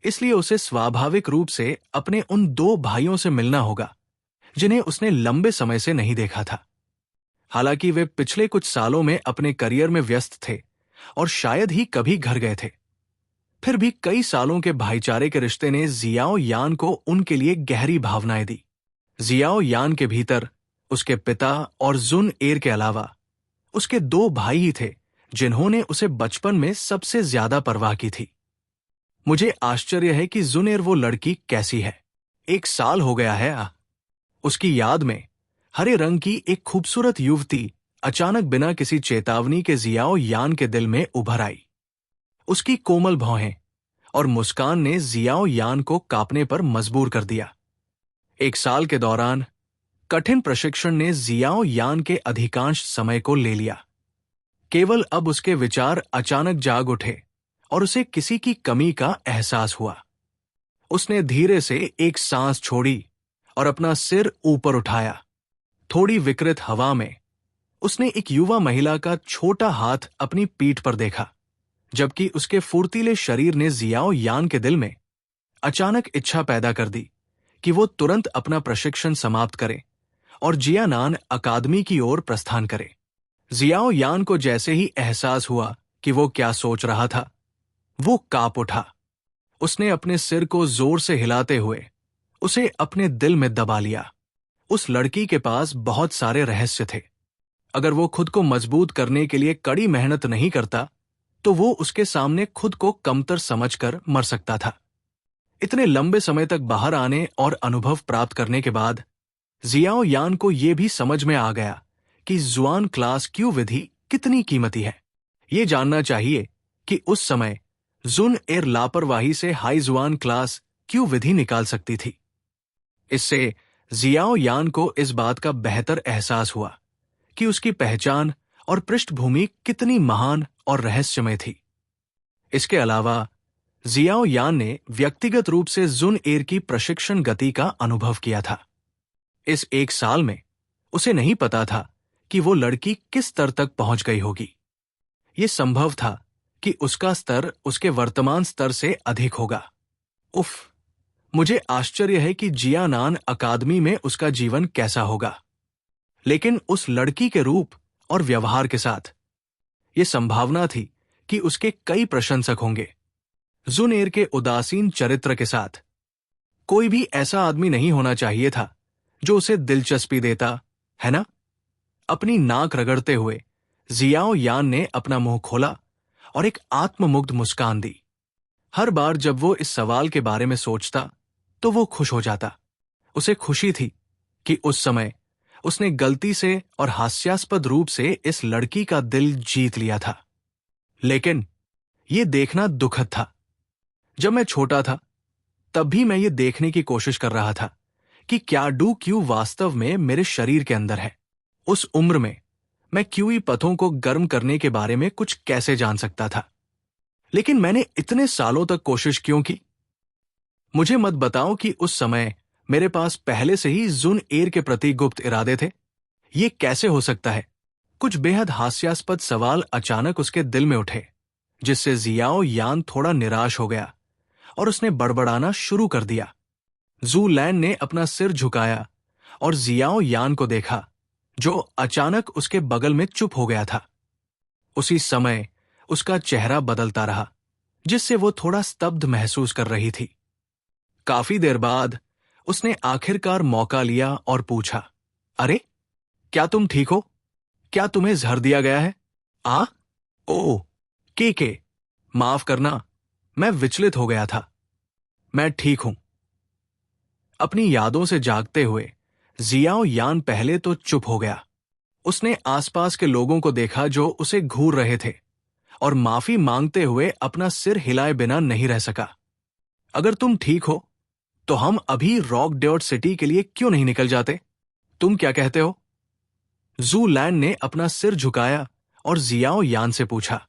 इसलिए उसे स्वाभाविक रूप से अपने उन दो भाइयों से मिलना होगा जिन्हें उसने लंबे समय से नहीं देखा था। हालांकि वे पिछले कुछ सालों में अपने करियर में व्यस्त थे और शायद ही कभी घर गए थे, फिर भी कई सालों के भाईचारे के रिश्ते ने जियाओ यान को उनके लिए गहरी भावनाएं दी। जियाओ यान के भीतर उसके पिता और जुन एर के अलावा उसके दो भाई ही थे जिन्होंने उसे बचपन में सबसे ज्यादा परवाह की थी। मुझे आश्चर्य है कि जुन एर वो लड़की कैसी है। 1 साल हो गया है। उसकी याद में हरे रंग की एक खूबसूरत युवती अचानक बिना किसी चेतावनी के जियाओ यान के दिल में उभर आई। उसकी कोमल भौहें और मुस्कान ने जियाओ यान को कांपने पर मजबूर कर दिया। 1 साल के दौरान कठिन प्रशिक्षण ने जियाओ यान के अधिकांश समय को ले लिया। केवल अब उसके विचार अचानक जाग उठे और उसे किसी की कमी का एहसास हुआ। उसने धीरे से एक सांस छोड़ी और अपना सिर ऊपर उठाया। थोड़ी विकृत हवा में उसने एक युवा महिला का छोटा हाथ अपनी पीठ पर देखा, जबकि उसके फुर्तीले शरीर ने जियाओ यान के दिल में अचानक इच्छा पैदा कर दी कि वो तुरंत अपना प्रशिक्षण समाप्त करे और जियानान अकादमी की ओर प्रस्थान करे। जियाओ यान को जैसे ही एहसास हुआ कि वो क्या सोच रहा था, वो कांप उठा। उसने अपने सिर को जोर से हिलाते हुए उसे अपने दिल में दबा लिया। उस लड़की के पास बहुत सारे रहस्य थे। अगर वो खुद को मजबूत करने के लिए कड़ी मेहनत नहीं करता तो वो उसके सामने खुद को कमतर समझकर मर सकता था। इतने लंबे समय तक बाहर आने और अनुभव प्राप्त करने के बाद जियाओ यान को यह भी समझ में आ गया कि जुआन क्लास क्यू विधि कितनी कीमती है। ये जानना चाहिए कि उस समय जुन एर लापरवाही से हाई जुआन क्लास क्यू विधि निकाल सकती थी। इससे जियाओ यान को इस बात का बेहतर एहसास हुआ कि उसकी पहचान और पृष्ठभूमि कितनी महान और रहस्यमय थी। इसके अलावा जियाओ यान ने व्यक्तिगत रूप से जुन एर की प्रशिक्षण गति का अनुभव किया था। इस 1 साल में उसे नहीं पता था कि वो लड़की किस स्तर तक पहुंच गई होगी। ये संभव था कि उसका स्तर उसके वर्तमान स्तर से अधिक होगा। उफ, मुझे आश्चर्य है कि जियानान अकादमी में उसका जीवन कैसा होगा। लेकिन उस लड़की के रूप और व्यवहार के साथ यह संभावना थी कि उसके कई प्रशंसक होंगे। जुन एर के उदासीन चरित्र के साथ कोई भी ऐसा आदमी नहीं होना चाहिए था जो उसे दिलचस्पी देता, है ना? अपनी नाक रगड़ते हुए जियाओ यान ने अपना मुंह खोला और एक आत्ममुग्ध मुस्कान दी। हर बार जब वो इस सवाल के बारे में सोचता तो वो खुश हो जाता। उसे खुशी थी कि उस समय उसने गलती से और हास्यास्पद रूप से इस लड़की का दिल जीत लिया था। लेकिन यह देखना दुखद था। जब मैं छोटा था तब भी मैं ये देखने की कोशिश कर रहा था कि क्या डू क्यू वास्तव में मेरे शरीर के अंदर है। उस उम्र में मैं क्यूई पथों को गर्म करने के बारे में कुछ कैसे जान सकता था। लेकिन मैंने इतने सालों तक कोशिश क्यों की? मुझे मत बताओ कि उस समय मेरे पास पहले से ही जुन एर के प्रति गुप्त इरादे थे। ये कैसे हो सकता है? कुछ बेहद हास्यास्पद सवाल अचानक उसके दिल में उठे, जिससे जियाओ यान थोड़ा निराश हो गया और उसने बड़बड़ाना शुरू कर दिया। जूलैंड ने अपना सिर झुकाया और जियाओ यान को देखा, जो अचानक उसके बगल में चुप हो गया था। उसी समय उसका चेहरा बदलता रहा, जिससे वो थोड़ा स्तब्ध महसूस कर रही थी। काफी देर बाद उसने आखिरकार मौका लिया और पूछा, अरे, क्या तुम ठीक हो? क्या तुम्हें जहर दिया गया है? ओह, के माफ करना, मैं विचलित हो गया था। मैं ठीक हूं। अपनी यादों से जागते हुए जियाओ यान पहले तो चुप हो गया। उसने आसपास के लोगों को देखा जो उसे घूर रहे थे, और माफी मांगते हुए अपना सिर हिलाए बिना नहीं रह सका। अगर तुम ठीक हो तो हम अभी रॉक ड्योट सिटी के लिए क्यों नहीं निकल जाते? तुम क्या कहते हो? जू लैंड ने अपना सिर झुकाया और जियाओ यान से पूछा।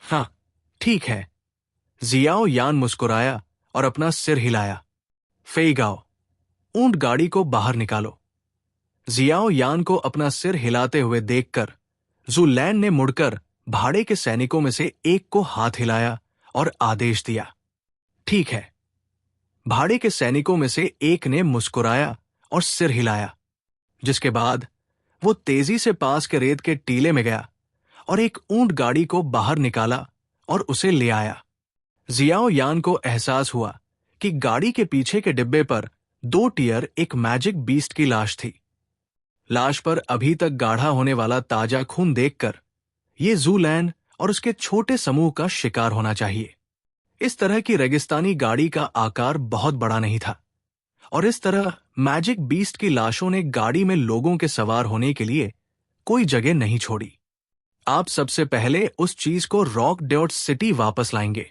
हाँ, ठीक है। जियाओ यान मुस्कुराया और अपना सिर हिलाया। फेईगाओ, ऊंट गाड़ी को बाहर निकालो। जियाओ यान को अपना सिर हिलाते हुए देखकर जू लैंड ने मुड़कर भाड़े के सैनिकों में से एक को हाथ हिलाया और आदेश दिया। ठीक है। भाड़े के सैनिकों में से एक ने मुस्कुराया और सिर हिलाया, जिसके बाद वो तेजी से पास के रेत के टीले में गया और एक ऊंट गाड़ी को बाहर निकाला और उसे ले आया। जियाओ यान को एहसास हुआ कि गाड़ी के पीछे के डिब्बे पर 2 टियर एक मैजिक बीस्ट की लाश थी। लाश पर अभी तक गाढ़ा होने वाला ताजा खून देखकर ये जू लैंड और उसके छोटे समूह का शिकार होना चाहिए। इस तरह की रेगिस्तानी गाड़ी का आकार बहुत बड़ा नहीं था, और इस तरह मैजिक बीस्ट की लाशों ने गाड़ी में लोगों के सवार होने के लिए कोई जगह नहीं छोड़ी। आप सबसे पहले उस चीज को रॉक ड्योट सिटी वापस लाएंगे।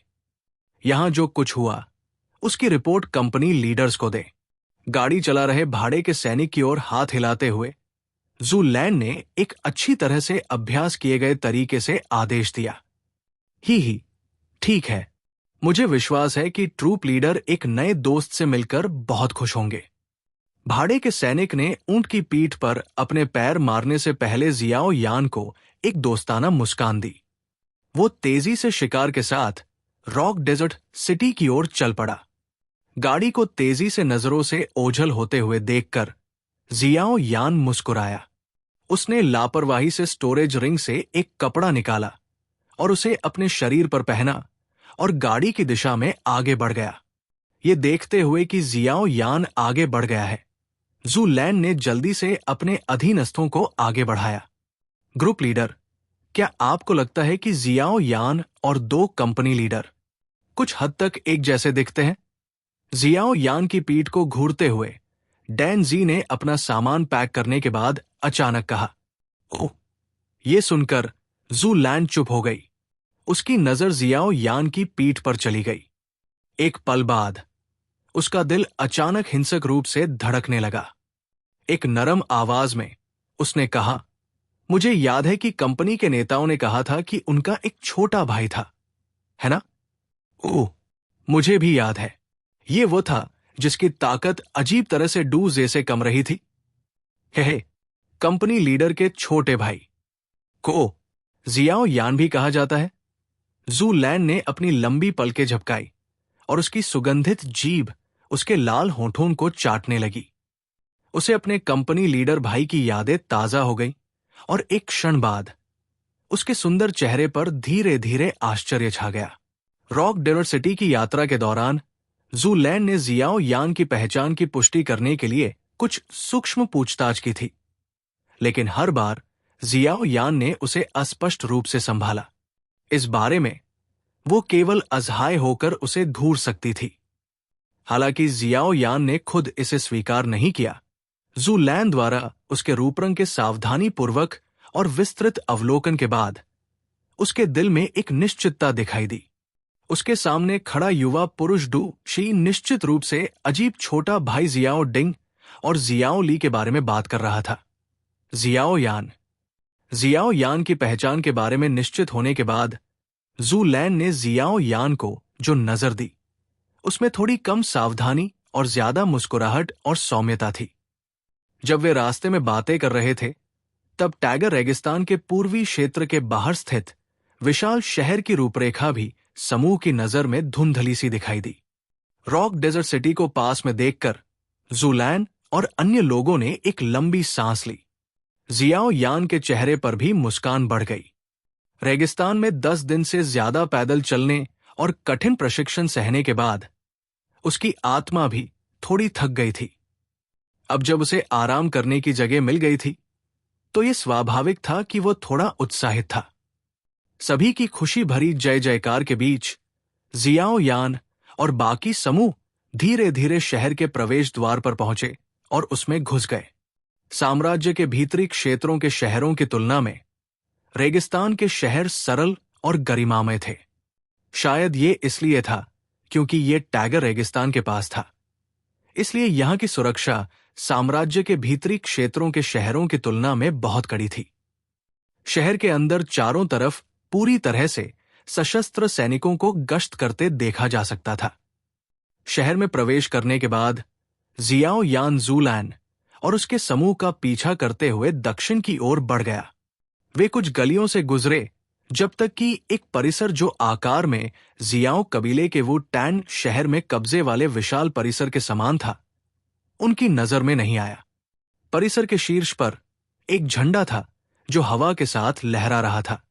यहां जो कुछ हुआ उसकी रिपोर्ट कंपनी लीडर्स को दें। गाड़ी चला रहे भाड़े के सैनिक की ओर हाथ हिलाते हुए जू लैंड ने एक अच्छी तरह से अभ्यास किए गए तरीके से आदेश दिया। ही, ठीक है। मुझे विश्वास है कि ट्रूप लीडर एक नए दोस्त से मिलकर बहुत खुश होंगे। भाड़े के सैनिक ने ऊंट की पीठ पर अपने पैर मारने से पहले जियाओ यान को एक दोस्ताना मुस्कान दी। वो तेजी से शिकार के साथ रॉक डेजर्ट सिटी की ओर चल पड़ा। गाड़ी को तेजी से नजरों से ओझल होते हुए देखकर जियाओ यान मुस्कुराया। उसने लापरवाही से स्टोरेज रिंग से एक कपड़ा निकाला और उसे अपने शरीर पर पहना और गाड़ी की दिशा में आगे बढ़ गया। ये देखते हुए कि जियाओ यान आगे बढ़ गया है, जू लैंड ने जल्दी से अपने अधीनस्थों को आगे बढ़ाया। ग्रुप लीडर, क्या आपको लगता है कि जियाओ यान और 2 कंपनी लीडर कुछ हद तक एक जैसे दिखते हैं? जियाओ यान की पीठ को घूरते हुए डैन जी ने अपना सामान पैक करने के बाद अचानक कहा। ओह! ये सुनकर जू लैंड चुप हो गई। उसकी नजर जियाओ यान की पीठ पर चली गई। एक पल बाद उसका दिल अचानक हिंसक रूप से धड़कने लगा। एक नरम आवाज में उसने कहा, मुझे याद है कि कंपनी के नेताओं ने कहा था कि उनका एक छोटा भाई था, है ना? ओह, मुझे भी याद है। ये वो था जिसकी ताकत अजीब तरह से डूजे से कम रही थी। हे, कंपनी लीडर के छोटे भाई को जियाओ यान भी कहा जाता है। जू लैंड ने अपनी लंबी पलकें झपकाई और उसकी सुगंधित जीभ उसके लाल होठों को चाटने लगी। उसे अपने कंपनी लीडर भाई की यादें ताजा हो गईं और एक क्षण बाद उसके सुंदर चेहरे पर धीरे धीरे आश्चर्य छा गया। रॉक ड्योट सिटी की यात्रा के दौरान जू लैंड ने जियाओ यान की पहचान की पुष्टि करने के लिए कुछ सूक्ष्म पूछताछ की थी, लेकिन हर बार जियाओ यान ने उसे अस्पष्ट रूप से संभाला। इस बारे में वो केवल अजहाय होकर उसे घूर सकती थी। हालांकि जियाओ यान ने खुद इसे स्वीकार नहीं किया, जू लैंड द्वारा उसके रूपरंग के सावधानी पूर्वक और विस्तृत अवलोकन के बाद उसके दिल में एक निश्चितता दिखाई दी। उसके सामने खड़ा युवा पुरुष डू शी निश्चित रूप से अजीब छोटा भाई जियाओ डिंग और जियाओ ली के बारे में बात कर रहा था। जियाओ यान की पहचान के बारे में निश्चित होने के बाद जू लैंड ने जियाओ यान को जो नजर दी उसमें थोड़ी कम सावधानी और ज्यादा मुस्कुराहट और सौम्यता थी। जब वे रास्ते में बातें कर रहे थे तब टैगर रेगिस्तान के पूर्वी क्षेत्र के बाहर स्थित विशाल शहर की रूपरेखा भी समूह की नजर में धुंधली सी दिखाई दी। रॉक डेजर्ट सिटी को पास में देखकर जू लैंड और अन्य लोगों ने एक लंबी सांस ली। जियाओ यान के चेहरे पर भी मुस्कान बढ़ गई। रेगिस्तान में 10 दिन से ज्यादा पैदल चलने और कठिन प्रशिक्षण सहने के बाद उसकी आत्मा भी थोड़ी थक गई थी। अब जब उसे आराम करने की जगह मिल गई थी तो यह स्वाभाविक था कि वो थोड़ा उत्साहित था। सभी की खुशी भरी जय जयकार के बीच जियाओ यान और बाकी समूह धीरे धीरे शहर के प्रवेश द्वार पर पहुंचे और उसमें घुस गए। साम्राज्य के भीतरी क्षेत्रों के शहरों की तुलना में रेगिस्तान के शहर सरल और गरिमामय थे। शायद ये इसलिए था क्योंकि ये टैगर रेगिस्तान के पास था, इसलिए यहां की सुरक्षा साम्राज्य के भीतरी क्षेत्रों के शहरों की तुलना में बहुत कड़ी थी। शहर के अंदर चारों तरफ पूरी तरह से सशस्त्र सैनिकों को गश्त करते देखा जा सकता था। शहर में प्रवेश करने के बाद जियाओ यान ज़ूलैन और उसके समूह का पीछा करते हुए दक्षिण की ओर बढ़ गया। वे कुछ गलियों से गुजरे जब तक कि एक परिसर जो आकार में जियाओ कबीले के वो टैन शहर में कब्जे वाले विशाल परिसर के समान था, उनकी नजर में नहीं आया। परिसर के शीर्ष पर एक झंडा था जो हवा के साथ लहरा रहा था,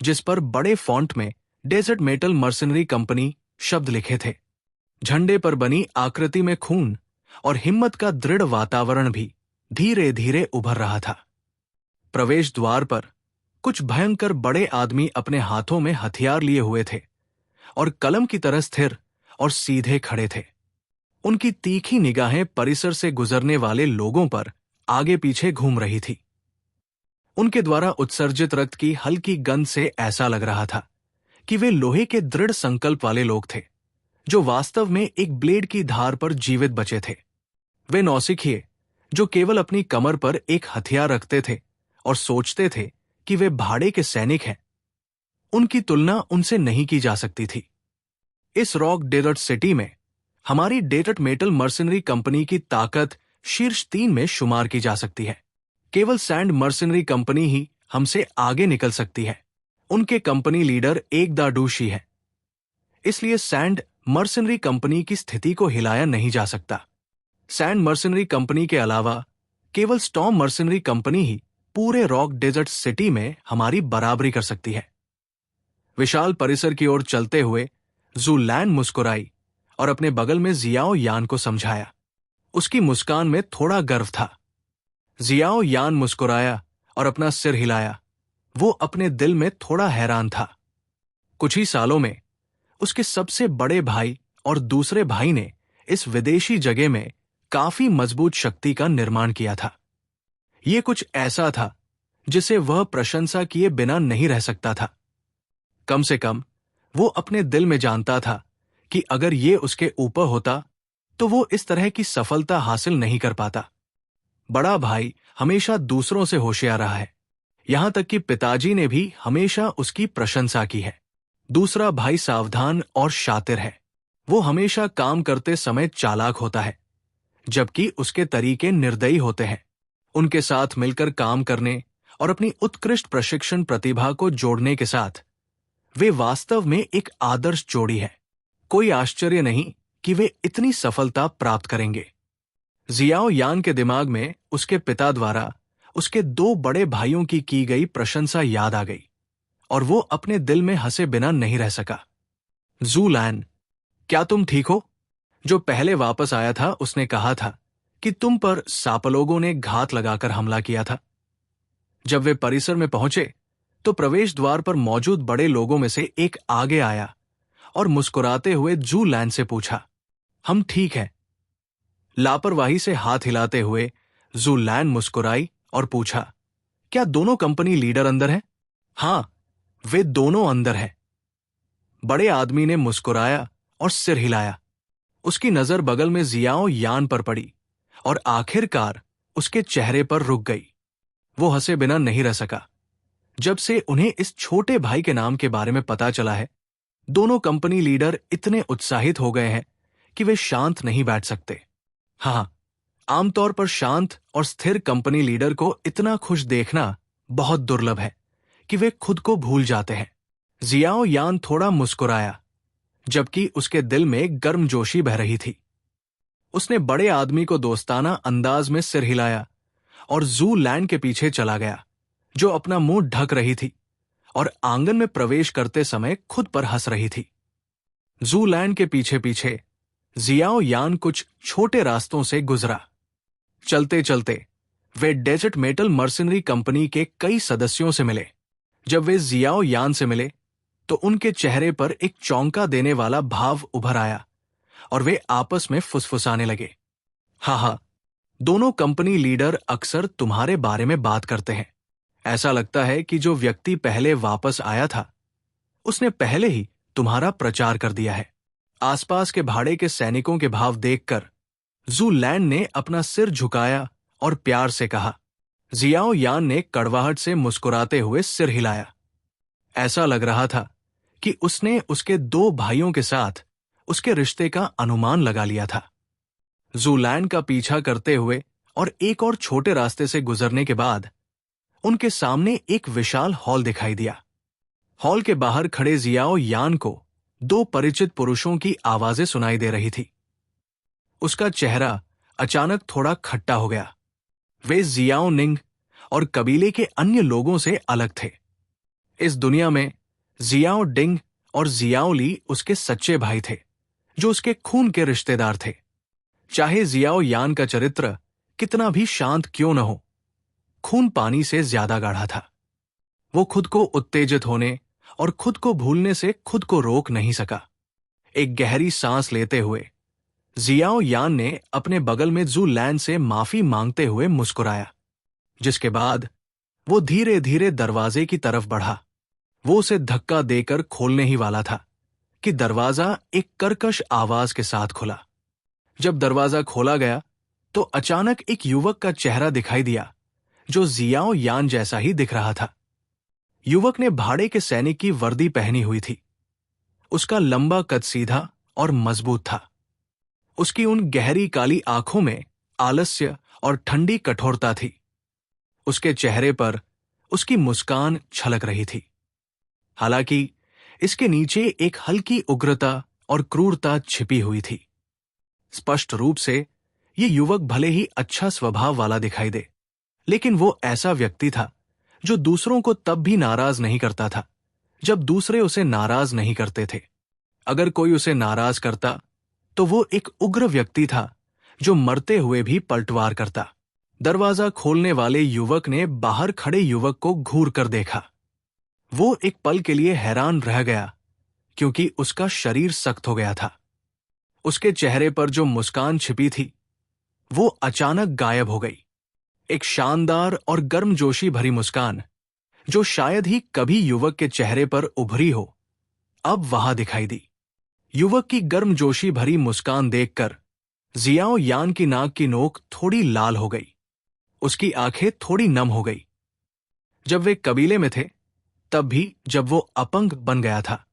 जिस पर बड़े फॉन्ट में डेजर्ट मेटल मर्सनरी कंपनी शब्द लिखे थे। झंडे पर बनी आकृति में खून और हिम्मत का दृढ़ वातावरण भी धीरे धीरे उभर रहा था। प्रवेश द्वार पर कुछ भयंकर बड़े आदमी अपने हाथों में हथियार लिए हुए थे और कलम की तरह स्थिर और सीधे खड़े थे। उनकी तीखी निगाहें परिसर से गुजरने वाले लोगों पर आगे पीछे घूम रही थी। उनके द्वारा उत्सर्जित रक्त की हल्की गंध से ऐसा लग रहा था कि वे लोहे के दृढ़ संकल्प वाले लोग थे, जो वास्तव में एक ब्लेड की धार पर जीवित बचे थे। वे नौसिखिए जो केवल अपनी कमर पर एक हथियार रखते थे और सोचते थे कि वे भाड़े के सैनिक हैं, उनकी तुलना उनसे नहीं की जा सकती थी। इस रॉक डेजर्ट सिटी में हमारी डेजर्ट मेटल मर्सनरी कंपनी की ताकत शीर्ष 3 में शुमार की जा सकती है। केवल सैंड मर्सनरी कंपनी ही हमसे आगे निकल सकती है। उनके कंपनी लीडर एक दाडूशी है, इसलिए सैंड मर्सनरी कंपनी की स्थिति को हिलाया नहीं जा सकता। सैंड मर्सनरी कंपनी के अलावा केवल स्टॉर्म मर्सनरी कंपनी ही पूरे रॉक डेजर्ट सिटी में हमारी बराबरी कर सकती है। विशाल परिसर की ओर चलते हुए ज़ूलैन मुस्कुराई और अपने बगल में जियाओ यान को समझाया। उसकी मुस्कान में थोड़ा गर्व था। जियाओ यान मुस्कुराया और अपना सिर हिलाया। वो अपने दिल में थोड़ा हैरान था। कुछ ही सालों में उसके सबसे बड़े भाई और दूसरे भाई ने इस विदेशी जगह में काफी मजबूत शक्ति का निर्माण किया था। ये कुछ ऐसा था जिसे वह प्रशंसा किए बिना नहीं रह सकता था। कम से कम वो अपने दिल में जानता था कि अगर ये उसके ऊपर होता तो वो इस तरह की सफलता हासिल नहीं कर पाता। बड़ा भाई हमेशा दूसरों से होशियार रहा है, यहां तक कि पिताजी ने भी हमेशा उसकी प्रशंसा की है। दूसरा भाई सावधान और शातिर है। वो हमेशा काम करते समय चालाक होता है, जबकि उसके तरीके निर्दयी होते हैं। उनके साथ मिलकर काम करने और अपनी उत्कृष्ट प्रशिक्षण प्रतिभा को जोड़ने के साथ वे वास्तव में एक आदर्श जोड़ी है। कोई आश्चर्य नहीं कि वे इतनी सफलता प्राप्त करेंगे। जियाओ यान के दिमाग में उसके पिता द्वारा उसके 2 बड़े भाइयों की गई प्रशंसा याद आ गई और वो अपने दिल में हंसे बिना नहीं रह सका। ज़ूलैन, क्या तुम ठीक हो? जो पहले वापस आया था उसने कहा था कि तुम पर सापलोगों ने घात लगाकर हमला किया था। जब वे परिसर में पहुंचे तो प्रवेश द्वार पर मौजूद बड़े लोगों में से एक आगे आया और मुस्कुराते हुए ज़ूलैन से पूछा, हम ठीक हैं? लापरवाही से हाथ हिलाते हुए ज़ूलैन मुस्कुराई और पूछा, क्या दोनों कंपनी लीडर अंदर हैं? हां, वे दोनों अंदर हैं। बड़े आदमी ने मुस्कुराया और सिर हिलाया। उसकी नजर बगल में जियाओ यान पर पड़ी और आखिरकार उसके चेहरे पर रुक गई। वो हंसे बिना नहीं रह सका। जब से उन्हें इस छोटे भाई के नाम के बारे में पता चला है, दोनों कंपनी लीडर इतने उत्साहित हो गए हैं कि वे शांत नहीं बैठ सकते। हाँ, आमतौर पर शांत और स्थिर कंपनी लीडर को इतना खुश देखना बहुत दुर्लभ है कि वे खुद को भूल जाते हैं। जियाओ यान थोड़ा मुस्कुराया, जबकि उसके दिल में गर्मजोशी बह रही थी। उसने बड़े आदमी को दोस्ताना अंदाज में सिर हिलाया और ज़ूलैन के पीछे चला गया, जो अपना मुंह ढक रही थी और आंगन में प्रवेश करते समय खुद पर हंस रही थी। ज़ूलैन के पीछे पीछे जियाओ यान कुछ छोटे रास्तों से गुजरा। चलते चलते वे डेजर्ट मेटल मर्सनरी कंपनी के कई सदस्यों से मिले, जब वे जियाओ यान से मिले तो उनके चेहरे पर एक चौंका देने वाला भाव उभर आया और वे आपस में फुसफुसाने लगे। हाँ हाँ, दोनों कंपनी लीडर अक्सर तुम्हारे बारे में बात करते हैं। ऐसा लगता है कि जो व्यक्ति पहले वापस आया था उसने पहले ही तुम्हारा प्रचार कर दिया है। आसपास के भाड़े के सैनिकों के भाव देखकर जू लैंड ने अपना सिर झुकाया और प्यार से कहा। जियाओ यान ने कड़वाहट से मुस्कुराते हुए सिर हिलाया। ऐसा लग रहा था कि उसने उसके दो भाइयों के साथ उसके रिश्ते का अनुमान लगा लिया था। जू लैंड का पीछा करते हुए और एक और छोटे रास्ते से गुजरने के बाद उनके सामने एक विशाल हॉल दिखाई दिया। हॉल के बाहर खड़े जियाओ यान को दो परिचित पुरुषों की आवाजें सुनाई दे रही थी। उसका चेहरा अचानक थोड़ा खट्टा हो गया। वे जियाओ निंग और कबीले के अन्य लोगों से अलग थे। इस दुनिया में जियाओ डिंग और जियाओ ली उसके सच्चे भाई थे, जो उसके खून के रिश्तेदार थे। चाहे जियाओ यान का चरित्र कितना भी शांत क्यों न हो, खून पानी से ज्यादा गाढ़ा था। वो खुद को उत्तेजित होने और खुद को भूलने से खुद को रोक नहीं सका। एक गहरी सांस लेते हुए जियाओ यान ने अपने बगल में जू लैंड से माफी मांगते हुए मुस्कुराया, जिसके बाद वो धीरे धीरे दरवाजे की तरफ बढ़ा। वो उसे धक्का देकर खोलने ही वाला था कि दरवाजा एक कर्कश आवाज के साथ खुला। जब दरवाजा खोला गया तो अचानक एक युवक का चेहरा दिखाई दिया, जो जियाओ यान जैसा ही दिख रहा था। युवक ने भाड़े के सैनिक की वर्दी पहनी हुई थी। उसका लंबा कद सीधा और मजबूत था। उसकी उन गहरी काली आंखों में आलस्य और ठंडी कठोरता थी। उसके चेहरे पर उसकी मुस्कान छलक रही थी, हालांकि इसके नीचे एक हल्की उग्रता और क्रूरता छिपी हुई थी। स्पष्ट रूप से ये युवक भले ही अच्छा स्वभाव वाला दिखाई दे, लेकिन वो ऐसा व्यक्ति था जो दूसरों को तब भी नाराज नहीं करता था जब दूसरे उसे नाराज नहीं करते थे। अगर कोई उसे नाराज करता तो वो एक उग्र व्यक्ति था जो मरते हुए भी पलटवार करता। दरवाजा खोलने वाले युवक ने बाहर खड़े युवक को घूर कर देखा। वो एक पल के लिए हैरान रह गया, क्योंकि उसका शरीर सख्त हो गया था। उसके चेहरे पर जो मुस्कान छिपी थी वो अचानक गायब हो गई। एक शानदार और गर्मजोशी भरी मुस्कान, जो शायद ही कभी युवक के चेहरे पर उभरी हो, अब वहां दिखाई दी। युवक की गर्मजोशी भरी मुस्कान देखकर जियाओ यान की नाक की नोक थोड़ी लाल हो गई। उसकी आंखें थोड़ी नम हो गई। जब वे कबीले में थे तब भी जब वो अपंग बन गया था,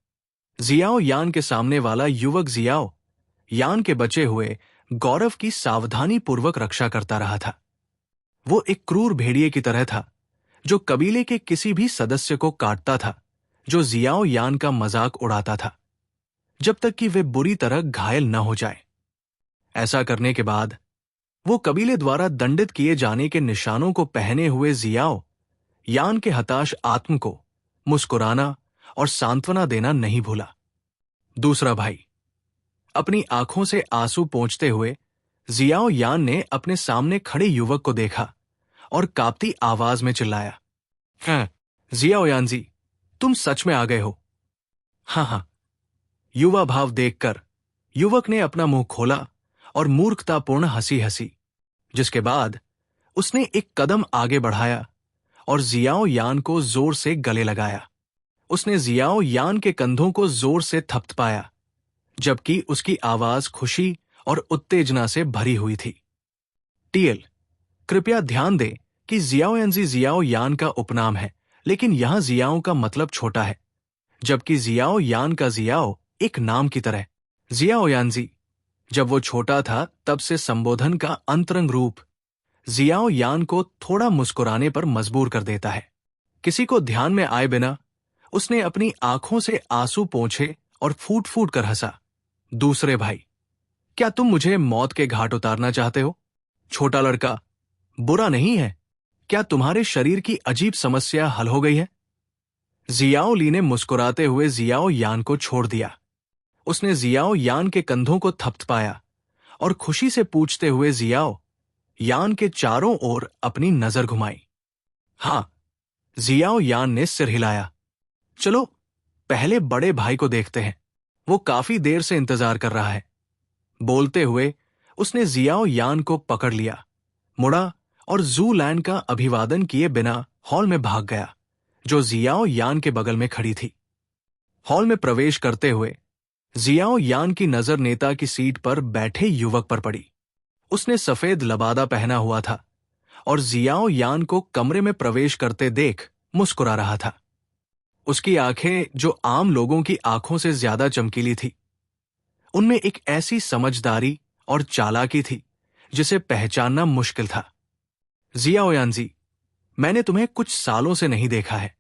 जियाओ यान के सामने वाला युवक जियाओ यान के बचे हुए गौरव की सावधानी पूर्वक रक्षा करता रहा था। वो एक क्रूर भेड़िए की तरह था जो कबीले के किसी भी सदस्य को काटता था जो जियाओ यान का मजाक उड़ाता था, जब तक कि वे बुरी तरह घायल न हो जाए। ऐसा करने के बाद वो कबीले द्वारा दंडित किए जाने के निशानों को पहने हुए जियाओ यान के हताश आत्म को मुस्कुराना और सांत्वना देना नहीं भूला। दूसरा भाई। अपनी आंखों से आंसू पोंछते हुए जियाओ यान ने अपने सामने खड़े युवक को देखा और कांपती आवाज में चिल्लाया, हाँ, जियाओ यान जी, तुम सच में आ गए हो। हाँ हाँ। युवा भाव देखकर युवक ने अपना मुंह खोला और मूर्खतापूर्ण हंसी हंसी, जिसके बाद उसने एक कदम आगे बढ़ाया और जियाओ यान को जोर से गले लगाया। उसने जियाओ यान के कंधों को जोर से थपथपाया, जबकि उसकी आवाज खुशी और उत्तेजना से भरी हुई थी। टीएल, कृपया ध्यान दें कि जियाओ यानजी जियाओ यान का उपनाम है, लेकिन यहां जियाओ का मतलब छोटा है, जबकि जियाओ यान का जियाओ एक नाम की तरह। जियाओ यानजी जब वो छोटा था तब से संबोधन का अंतरंग रूप जियाओ यान को थोड़ा मुस्कुराने पर मजबूर कर देता है। किसी को ध्यान में आए बिना उसने अपनी आंखों से आंसू पोंछे और फूट फूट कर हंसा। दूसरे भाई, क्या तुम मुझे मौत के घाट उतारना चाहते हो? छोटा लड़का, बुरा नहीं है। क्या तुम्हारे शरीर की अजीब समस्या हल हो गई है? जियाओ ली ने मुस्कुराते हुए जियाओ यान को छोड़ दिया। उसने जियाओ यान के कंधों को थपथपाया और खुशी से पूछते हुए जियाओ यान के चारों ओर अपनी नजर घुमाई। हाँ, जियाओ यान ने सिर हिलाया। चलो पहले बड़े भाई को देखते हैं, वो काफी देर से इंतजार कर रहा है। बोलते हुए उसने जियाओ यान को पकड़ लिया, मुड़ा और जूलैंड का अभिवादन किए बिना हॉल में भाग गया, जो जियाओ यान के बगल में खड़ी थी। हॉल में प्रवेश करते हुए जियाओ यान की नजर नेता की सीट पर बैठे युवक पर पड़ी। उसने सफेद लबादा पहना हुआ था और जियाओ यान को कमरे में प्रवेश करते देख मुस्कुरा रहा था। उसकी आंखें, जो आम लोगों की आंखों से ज्यादा चमकीली थी, उनमें एक ऐसी समझदारी और चालाकी थी जिसे पहचानना मुश्किल था। जियाओ यानजी, मैंने तुम्हें कुछ सालों से नहीं देखा है,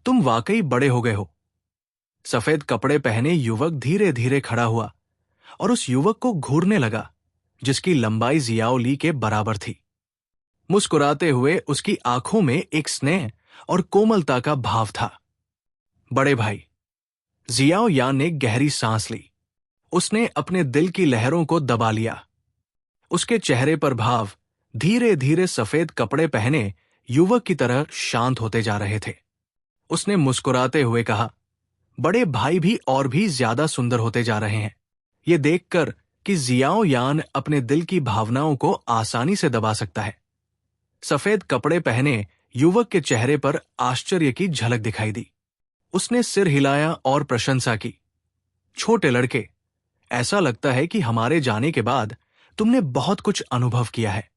तुम वाकई बड़े हो गए हो। सफेद कपड़े पहने युवक धीरे धीरे खड़ा हुआ और उस युवक को घूरने लगा जिसकी लंबाई जियाओ ली के बराबर थी। मुस्कुराते हुए उसकी आंखों में एक स्नेह और कोमलता का भाव था। बड़े भाई, जियाओ यान ने गहरी सांस ली। उसने अपने दिल की लहरों को दबा लिया। उसके चेहरे पर भाव धीरे धीरे सफेद कपड़े पहने युवक की तरह शांत होते जा रहे थे। उसने मुस्कुराते हुए कहा, बड़े भाई भी और भी ज्यादा सुंदर होते जा रहे हैं। ये देखकर कि जियाओ यान अपने दिल की भावनाओं को आसानी से दबा सकता है। सफेद कपड़े पहने युवक के चेहरे पर आश्चर्य की झलक दिखाई दी। उसने सिर हिलाया और प्रशंसा की। छोटे लड़के, ऐसा लगता है कि हमारे जाने के बाद तुमने बहुत कुछ अनुभव किया है।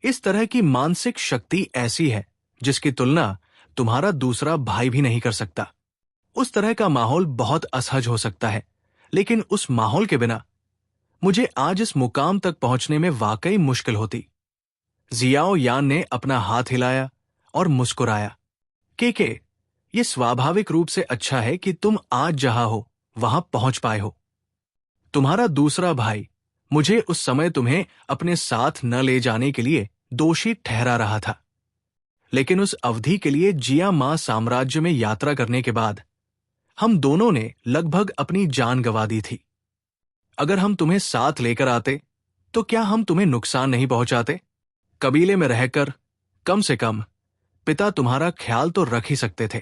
इस तरह की मानसिक शक्ति ऐसी है जिसकी तुलना तुम्हारा दूसरा भाई भी नहीं कर सकता। उस तरह का माहौल बहुत असहज हो सकता है, लेकिन उस माहौल के बिना मुझे आज इस मुकाम तक पहुंचने में वाकई मुश्किल होती। जियाओ यान ने अपना हाथ हिलाया और मुस्कुराया। केके, ये स्वाभाविक रूप से अच्छा है कि तुम आज जहां हो वहां पहुंच पाए हो। तुम्हारा दूसरा भाई मुझे उस समय तुम्हें अपने साथ न ले जाने के लिए दोषी ठहरा रहा था, लेकिन उस अवधि के लिए जिया मां साम्राज्य में यात्रा करने के बाद हम दोनों ने लगभग अपनी जान गंवा दी थी। अगर हम तुम्हें साथ लेकर आते तो क्या हम तुम्हें नुकसान नहीं पहुंचाते? कबीले में रहकर कम से कम पिता तुम्हारा ख्याल तो रख ही सकते थे।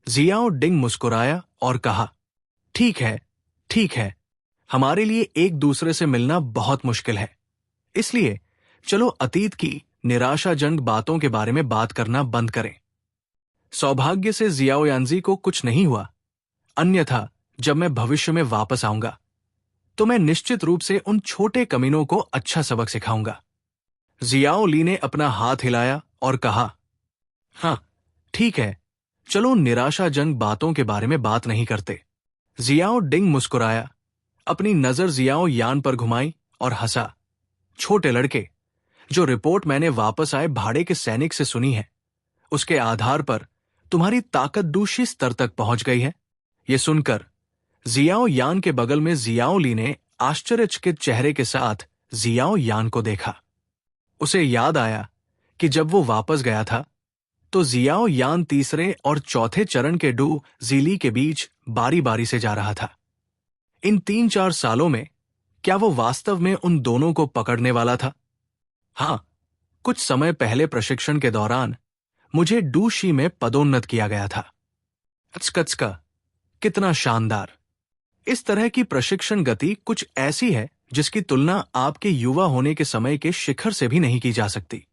जियाओ डिंग मुस्कुराया और कहा, ठीक है, ठीक है, हमारे लिए एक दूसरे से मिलना बहुत मुश्किल है, इसलिए चलो अतीत की निराशाजनक बातों के बारे में बात करना बंद करें। सौभाग्य से जियाओ यानजी को कुछ नहीं हुआ, अन्यथा जब मैं भविष्य में वापस आऊंगा तो मैं निश्चित रूप से उन छोटे कमीनों को अच्छा सबक सिखाऊंगा। जियाओ ली ने अपना हाथ हिलाया और कहा, हाँ ठीक है, चलो निराशाजनक बातों के बारे में बात नहीं करते। जियाओ डिंग मुस्कुराया, अपनी नजर जियाओ यान पर घुमाई और हंसा। छोटे लड़के, जो रिपोर्ट मैंने वापस आए भाड़े के सैनिक से सुनी है, उसके आधार पर तुम्हारी ताकत दूसरे स्तर तक पहुंच गई है। यह सुनकर जियाओ यान के बगल में जियाओ ली ने आश्चर्यचकित चेहरे के साथ जियाओ यान को देखा। उसे याद आया कि जब वो वापस गया था तो जियाओ यान तीसरे और चौथे चरण के डू जीली के बीच बारी बारी से जा रहा था। इन 3-4 सालों में क्या वो वास्तव में उन दोनों को पकड़ने वाला था? हाँ, कुछ समय पहले प्रशिक्षण के दौरान मुझे डू शी में पदोन्नत किया गया था। अचकचका, कितना शानदार! इस तरह की प्रशिक्षण गति कुछ ऐसी है जिसकी तुलना आपके युवा होने के समय के शिखर से भी नहीं की जा सकती।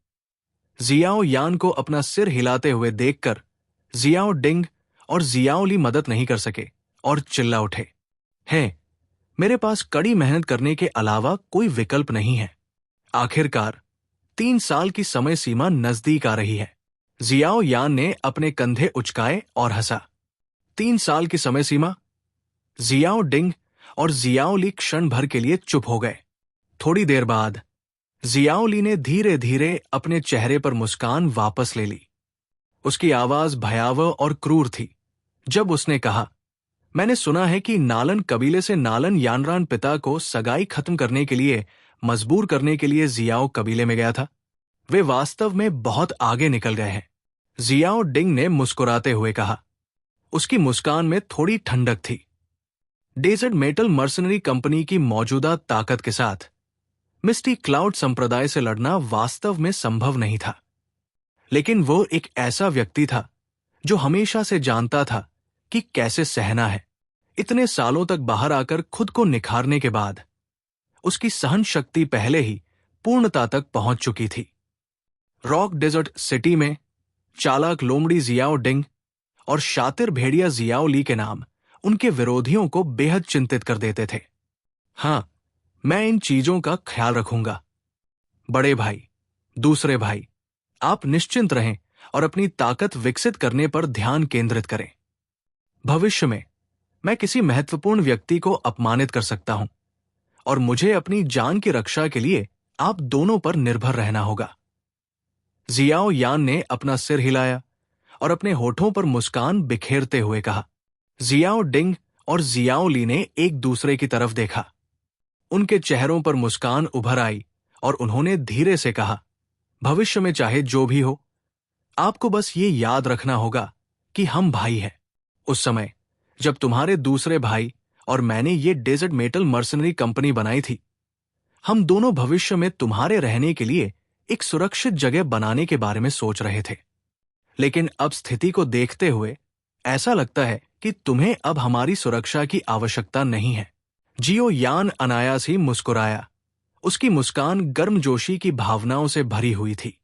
जियाओ यान को अपना सिर हिलाते हुए देखकर जियाओ डिंग और जियाओ ली मदद नहीं कर सके और चिल्ला उठे, हैं, मेरे पास कड़ी मेहनत करने के अलावा कोई विकल्प नहीं है। आखिरकार 3 साल की समय सीमा नजदीक आ रही है। जियाओ यान ने अपने कंधे उचकाए और हंसा। 3 साल की समय सीमा? जियाओ डिंग और जियाओ ली क्षण भर के लिए चुप हो गए। थोड़ी देर बाद जियाओ ली ने धीरे धीरे अपने चेहरे पर मुस्कान वापस ले ली। उसकी आवाज भयावह और क्रूर थी जब उसने कहा, मैंने सुना है कि नालन कबीले से नालन यानरान पिता को सगाई खत्म करने के लिए मजबूर करने के लिए जियाओ कबीले में गया था। वे वास्तव में बहुत आगे निकल गए हैं। जियाओ डिंग ने मुस्कुराते हुए कहा। उसकी मुस्कान में थोड़ी ठंडक थी। डेजर्ट मेटल मर्सनरी कंपनी की मौजूदा ताकत के साथ मिस्टी क्लाउड संप्रदाय से लड़ना वास्तव में संभव नहीं था, लेकिन वो एक ऐसा व्यक्ति था जो हमेशा से जानता था कि कैसे सहना है। इतने सालों तक बाहर आकर खुद को निखारने के बाद उसकी सहन शक्ति पहले ही पूर्णता तक पहुंच चुकी थी। रॉक डेजर्ट सिटी में चालाक लोमड़ी जियाओ डिंग और शातिर भेड़िया जियाओ ली के नाम उनके विरोधियों को बेहद चिंतित कर देते थे। हां, मैं इन चीजों का ख्याल रखूंगा। बड़े भाई, दूसरे भाई, आप निश्चिंत रहें और अपनी ताकत विकसित करने पर ध्यान केंद्रित करें। भविष्य में मैं किसी महत्वपूर्ण व्यक्ति को अपमानित कर सकता हूं और मुझे अपनी जान की रक्षा के लिए आप दोनों पर निर्भर रहना होगा। जियाओ यान ने अपना सिर हिलाया और अपने होठों पर मुस्कान बिखेरते हुए कहा। जियाओ डिंग और जियाओ ली ने एक दूसरे की तरफ देखा। उनके चेहरों पर मुस्कान उभर आई और उन्होंने धीरे से कहा, भविष्य में चाहे जो भी हो, आपको बस ये याद रखना होगा कि हम भाई हैं। उस समय जब तुम्हारे दूसरे भाई और मैंने ये डेजर्ट मेटल मर्सनरी कंपनी बनाई थी, हम दोनों भविष्य में तुम्हारे रहने के लिए एक सुरक्षित जगह बनाने के बारे में सोच रहे थे। लेकिन अब स्थिति को देखते हुए ऐसा लगता है कि तुम्हें अब हमारी सुरक्षा की आवश्यकता नहीं है। जियो यान अनायास ही मुस्कुराया। उसकी मुस्कान गर्मजोशी की भावनाओं से भरी हुई थी।